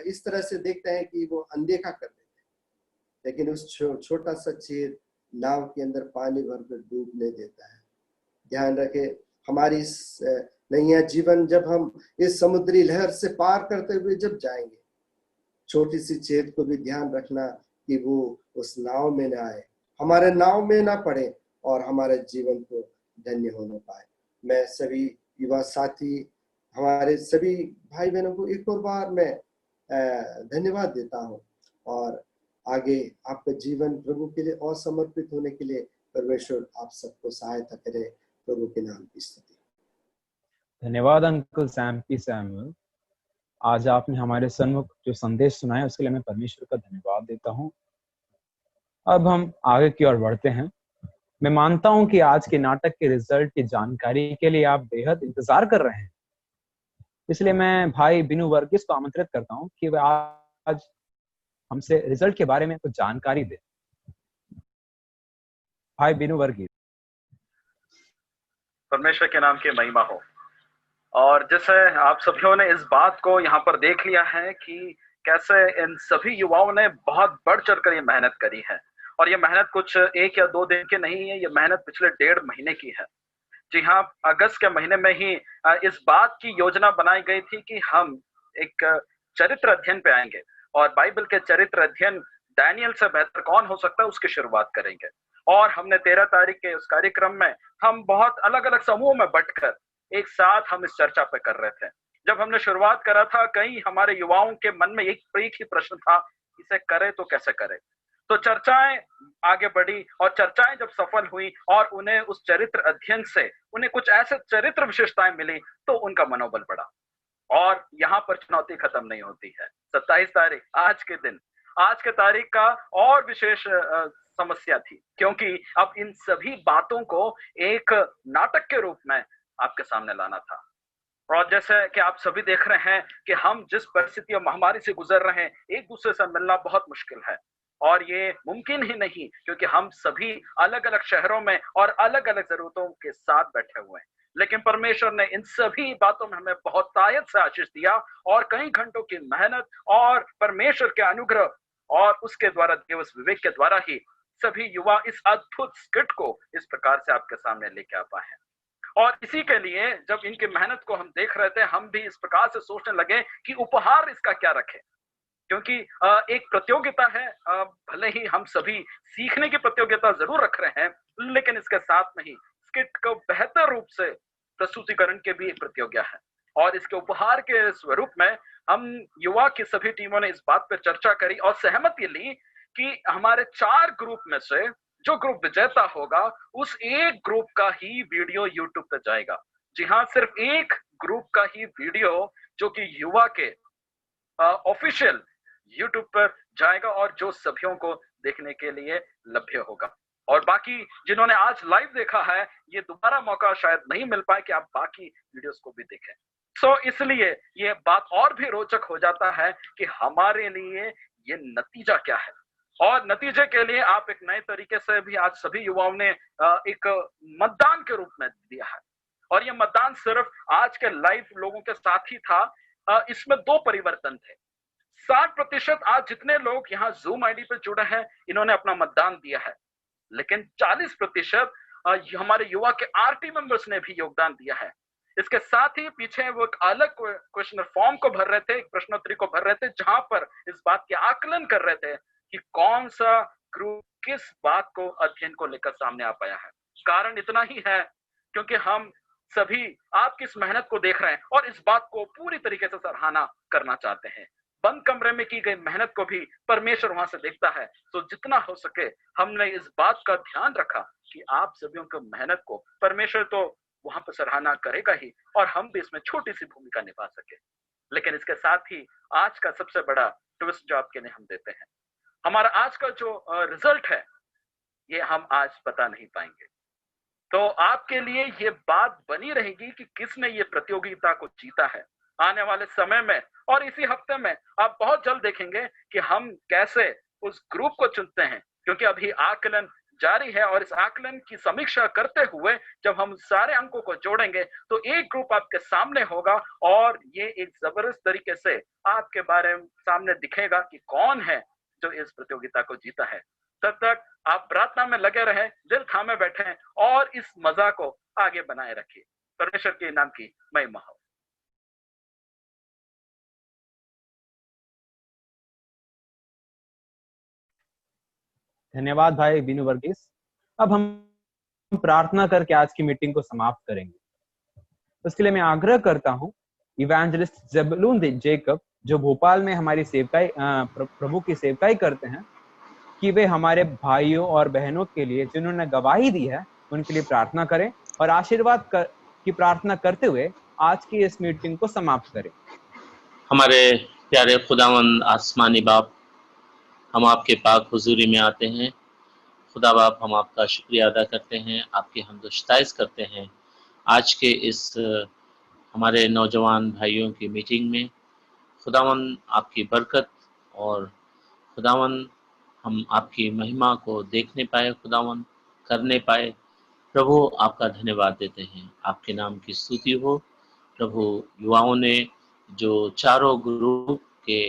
इस तरह से देखते हैं कि वो अनदेखा कर देते हैं। लेकिन उस छोटा सा छेद नाव के अंदर पानी भरकर डूबने देता है। ध्यान रखें, हमारी नैया जीवन जब हम इस समुद्री लहर से पार करते हुए जब जाएंगे, छोटी सी छेद को भी ध्यान रखना कि वो उस नाव में ना आए, हमारे नाव में ना पड़े और हमारे जीवन को धन्य होने पाए। मैं सभी युवा साथी, हमारे सभी भाई बहनों को एक और बार मैं धन्यवाद देता हूँ और आगे आपका जीवन प्रभु के लिए और समर्पित होने के लिए परमेश्वर आप सबको सहायता करे। प्रभु के नाम की स्तुति। धन्यवाद अंकल सैमुअल। आज आपने हमारे सन्मुख जो संदेश सुनाया उसके लिए मैं परमेश्वर का धन्यवाद देता हूँ। अब हम आगे की ओर बढ़ते हैं। मैं मानता हूं कि आज के नाटक के रिजल्ट की जानकारी के लिए आप बेहद इंतजार कर रहे हैं, इसलिए मैं भाई बिनु वर्गीस को आमंत्रित करता हूं कि वह आज हमसे रिजल्ट के बारे में कुछ जानकारी दे। भाई बिनु वर्गीस। परमेश्वर के नाम की महिमा हो। और जैसे आप सभी ने इस बात को यहाँ पर देख लिया है कि कैसे इन सभी युवाओं ने बहुत बढ़ चढ़ कर ये मेहनत करी है, और ये मेहनत कुछ 1 या 2 दिन की नहीं है, ये मेहनत पिछले 1.5 महीने की है। जी हाँ, अगस्त के महीने में ही इस बात की योजना बनाई गई थी कि हम एक चरित्र अध्ययन पे आएंगे और बाइबल के चरित्र अध्ययन डैनियल से बेहतर कौन हो सकता है उसकी शुरुआत करेंगे। और हमने 13 तारीख के उस कार्यक्रम में हम बहुत अलग अलग समूहों में बंटकर एक साथ हम इस चर्चा पे कर रहे थे। जब हमने शुरुआत करा था, कई हमारे युवाओं के मन में एक ही प्रश्न था, इसे करे तो कैसे करे। तो चर्चाएं आगे बढ़ी और चर्चाएं जब सफल हुई और उन्हें उस चरित्र अध्ययन से उन्हें कुछ ऐसे चरित्र विशेषताएं मिली तो उनका मनोबल बढ़ा। और यहाँ पर चुनौती खत्म नहीं होती है। 27 तारीख आज के दिन, आज के तारीख का और विशेष समस्या थी, क्योंकि अब इन सभी बातों को एक नाटक के रूप में आपके सामने लाना था। और जैसे कि आप सभी देख रहे हैं कि हम जिस परिस्थिति और महामारी से गुजर रहे हैं, एक दूसरे से मिलना बहुत मुश्किल है और ये मुमकिन ही नहीं, क्योंकि हम सभी अलग अलग शहरों में और अलग अलग जरूरतों के साथ बैठे हुए हैं। लेकिन परमेश्वर ने इन सभी बातों में हमें बहुत तायत से आशीष दिया और कई घंटों की मेहनत और परमेश्वर के अनुग्रह और उसके द्वारा दिए उस विवेक के द्वारा ही सभी युवा इस अद्भुत स्किट को इस प्रकार से आपके सामने लेके आ पाए हैं। और इसी के लिए जब इनकी मेहनत को हम देख रहे थे, हम भी इस प्रकार से सोचने लगे कि उपहार इसका क्या रखें, क्योंकि एक प्रतियोगिता है। भले ही हम सभी सीखने की प्रतियोगिता जरूर रख रहे हैं, लेकिन इसके साथ में ही स्किट को बेहतर रूप से प्रस्तुतिकरण के भी एक प्रतियोगिता है। और इसके उपहार के स्वरूप में हम युवा की सभी टीमों ने इस बात पर चर्चा करी और सहमति ली कि हमारे 4 ग्रुप में से जो ग्रुप विजेता होगा उस एक ग्रुप का ही वीडियो यूट्यूब पे जाएगा। जी हाँ, सिर्फ एक ग्रुप का ही वीडियो जो कि युवा के ऑफिशियल यूट्यूब पर जाएगा और जो सभीों को देखने के लिए लभ्य होगा। और बाकी जिन्होंने आज लाइव देखा है, ये दोबारा मौका शायद नहीं मिल पाए कि आप बाकी वीडियोस को भी देखें। सो इसलिए ये बात और भी रोचक हो जाता है कि हमारे लिए ये नतीजा क्या है। और नतीजे के लिए आप एक नए तरीके से भी आज सभी युवाओं ने एक मतदान के रूप में दिया है। और ये मतदान सिर्फ आज के लाइव लोगों के साथ ही था। इसमें 2 परिवर्तन थे। 60% आज जितने लोग यहाँ जूम आईडी पे जुड़े हैं, इन्होंने अपना मतदान दिया है, लेकिन 40% हमारे युवा के आरटी मेंबर्स ने भी योगदान दिया है। इसके साथ ही पीछे वो एक अलग क्वेश्चनर फॉर्म को भर रहे थे, एक प्रश्नोत्तरी को भर रहे थे, जहां पर इस बात के आकलन कर रहे थे कि कौन सा ग्रुप किस बात को अध्ययन को लेकर सामने आ पाया है। कारण इतना ही है क्योंकि हम सभी आपकी इस मेहनत को देख रहे हैं और इस बात को पूरी तरीके से सराहना करना चाहते हैं। बंद कमरे में की गई मेहनत को भी परमेश्वर वहां से देखता है। तो जितना हो सके हमने इस बात का ध्यान रखा कि आप सभी की मेहनत को परमेश्वर तो वहां पर सराहना करेगा ही और हम भी इसमें छोटी सी भूमिका निभा सके। लेकिन इसके साथ ही आज का सबसे बड़ा ट्विस्ट जो आपके लिए हम देते हैं, हमारा आज का जो रिजल्ट है ये हम आज बता नहीं पाएंगे। तो आपके लिए ये बात बनी रहेगी कि किसने ये प्रतियोगिता को जीता है। आने वाले समय में और इसी हफ्ते में आप बहुत जल्द देखेंगे कि हम कैसे उस ग्रुप को चुनते हैं, क्योंकि अभी आकलन जारी है और इस आकलन की समीक्षा करते हुए जब हम सारे अंकों को जोड़ेंगे तो एक ग्रुप आपके सामने होगा और ये एक जबरदस्त तरीके से आपके बारे में सामने दिखेगा कि कौन है जो इस प्रतियोगिता को जीता है। तब तक आप प्रार्थना में लगे रहें, दिल थामे बैठें और इस मजा को आगे बनाए रखिए। परमेश्वर के नाम की महिमा हो। धन्यवाद भाई बीनू वर्गीस। अब हम प्रार्थना करके आज की मीटिंग को समाप्त करेंगे। उसके लिए मैं आग्रह करता हूं इवेंजलिस्ट ज़ेबुलून जेकब जो भोपाल में हमारी सेवकाई प्रभु की सेवकाई करते हैं कि वे हमारे भाइयों और बहनों के लिए जिन्होंने गवाही दी है उनके लिए प्रार्थना करें और आशीर्वाद की प्रार्थना करते हुए आज की इस मीटिंग को समाप्त करें। हमारे प्यारे खुदावंद आसमानी बाप, हम आपके पाक हुजूरी में आते हैं। खुदा बाप, हम आपका शुक्रिया अदा करते हैं, आपकी हमदोस्ताइश करते हैं आज के इस हमारे नौजवान भाइयों की मीटिंग में। खुदावंद आपकी बरकत और खुदावंद हम आपकी महिमा को देखने पाए, खुदावंद करने पाए। प्रभु आपका धन्यवाद देते हैं, आपके नाम की स्तुति हो। प्रभु युवाओं ने जो चारों ग्रुप के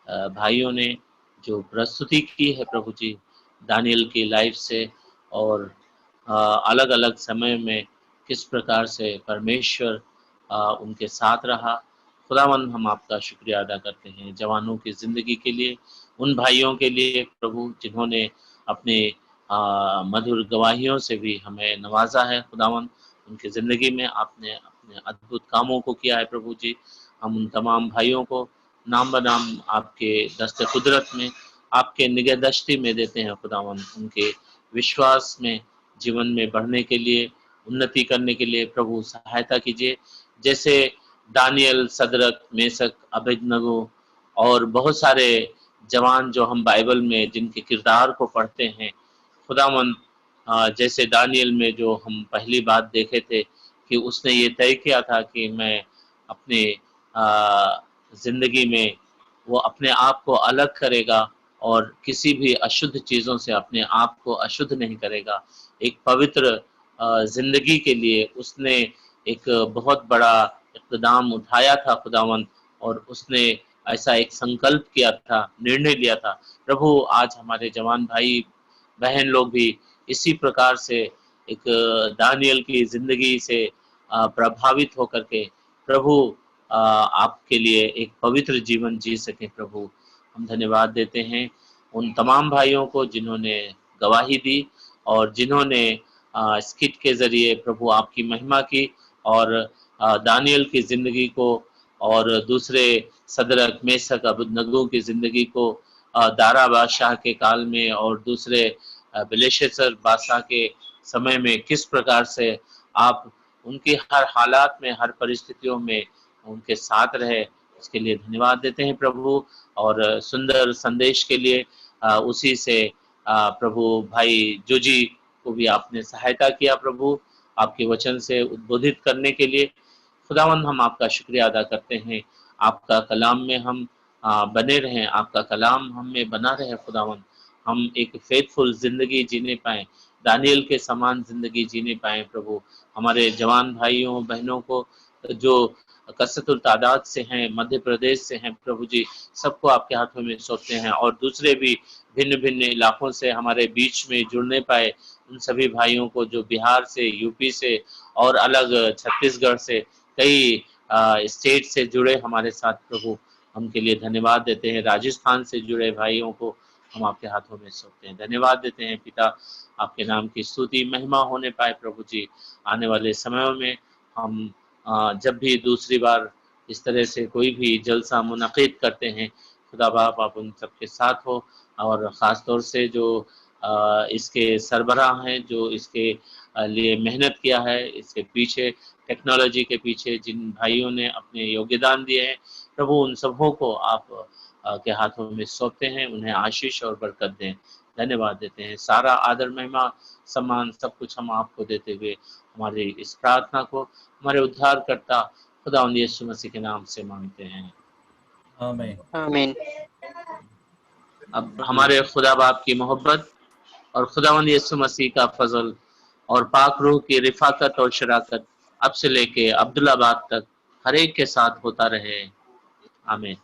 भाइयों ने जो प्रस्तुति की है प्रभु जी, दानियल की लाइफ से और अलग अलग समय में किस प्रकार से परमेश्वर उनके साथ रहा। खुदावन हम आपका शुक्रिया अदा करते हैं जवानों की ज़िंदगी के लिए, उन भाइयों के लिए प्रभु जिन्होंने अपने मधुर गवाहियों से भी हमें नवाजा है। खुदावन उनकी ज़िंदगी में आपने अपने अद्भुत कामों को किया है प्रभु जी। हम उन तमाम भाइयों को नाम बनाम आपके दस्ते कुदरत में, आपके निगहदश्ती में देते हैं खुदावन। उनके विश्वास में, जीवन में बढ़ने के लिए, उन्नति करने के लिए प्रभु सहायता कीजिए। जैसे दानियल, सदरक, मेसक, अबेदनगो और बहुत सारे जवान जो हम बाइबल में जिनके किरदार को पढ़ते हैं खुदावन, जैसे दानियल में जो हम पहली बात देखे थे कि उसने ये तय किया था कि मैं अपने ज़िंदगी में वो अपने आप को अलग करेगा और किसी भी अशुद्ध चीज़ों से अपने आप को अशुद्ध नहीं करेगा। एक पवित्र ज़िंदगी के लिए उसने एक बहुत बड़ा इक़दाम उठाया था खुदावन, और उसने ऐसा एक संकल्प किया था, निर्णय लिया था। प्रभु आज हमारे जवान भाई बहन लोग भी इसी प्रकार से एक दानियल की ज़िंदगी से प्रभावित होकर के प्रभु आपके लिए एक पवित्र जीवन जी सके। प्रभु हम धन्यवाद देते हैं उन तमाम भाइयों को जिन्होंने गवाही दी और जिन्होंने स्किट के ज़रिए प्रभु आपकी महिमा की, और दानियल की ज़िंदगी को और दूसरे सदरक, मेसक, अबेदनगो की ज़िंदगी को दारा बादशाह के काल में और दूसरे बेलशस्सर बादशाह के समय में किस प्रकार से आप उनकी हर हालात में, हर परिस्थितियों में उनके साथ रहे, उसके लिए धन्यवाद देते हैं प्रभु। और सुंदर संदेश के लिए उसी से प्रभु भाई जोजी को भी आपने सहायता किया प्रभु, आपके वचन से उद्बोधित करने के लिए। खुदावन हम आपका शुक्रिया अदा करते हैं, आपका कलाम में हम बने रहें, आपका कलाम हम में बना रहे खुदावन। हम एक फेथफुल ज़िंदगी जीने पाएँ, दानियल के समान ज़िंदगी जीने पाएँ प्रभु। हमारे जवान भाइयों बहनों को जो कसरतुल तादाद से हैं, मध्य प्रदेश से हैं प्रभु जी, सबको आपके हाथों में सौंपते हैं, और दूसरे भी भिन्न भिन्न इलाकों से हमारे बीच में जुड़ने पाए उन सभी भाइयों को जो बिहार से, यूपी से और अलग छत्तीसगढ़ से कई स्टेट से जुड़े हमारे साथ प्रभु, हम के लिए धन्यवाद देते हैं। राजस्थान से जुड़े भाइयों को हम आपके हाथों में सौंपते हैं, धन्यवाद देते हैं पिता। आपके नाम की स्तुति महिमा होने पाए प्रभु जी। आने वाले समयों में हम जब भी दूसरी बार इस तरह से कोई भी जलसा मुनक़िद करते हैं, खुदा बाप आप उन सबके साथ हो, और ख़ास तौर से जो इसके सरबराह हैं, जो इसके लिए मेहनत किया है, इसके पीछे टेक्नोलॉजी के पीछे जिन भाइयों ने अपने योगदान दिए हैं प्रभु, उन सबों को आप के हाथों में सौंपते हैं, उन्हें आशीष और बरकत दें, धन्यवाद देते हैं। सारा आदर, महिमा, सम्मान सब कुछ हम आपको देते हुए हमारी इस प्रार्थना को हमारे उद्धारकर्ता खुदावंद यीशु मसीह के नाम से मांगते हैं, आमीन आमीन। अब हमारे खुदा बाप की मोहब्बत और खुदावंद यीशु मसीह का फजल और पाक रूह की रिफाकत और शराकत अब से लेके अब्दुल्लाबाद तक हर एक के साथ होता रहे, आमीन।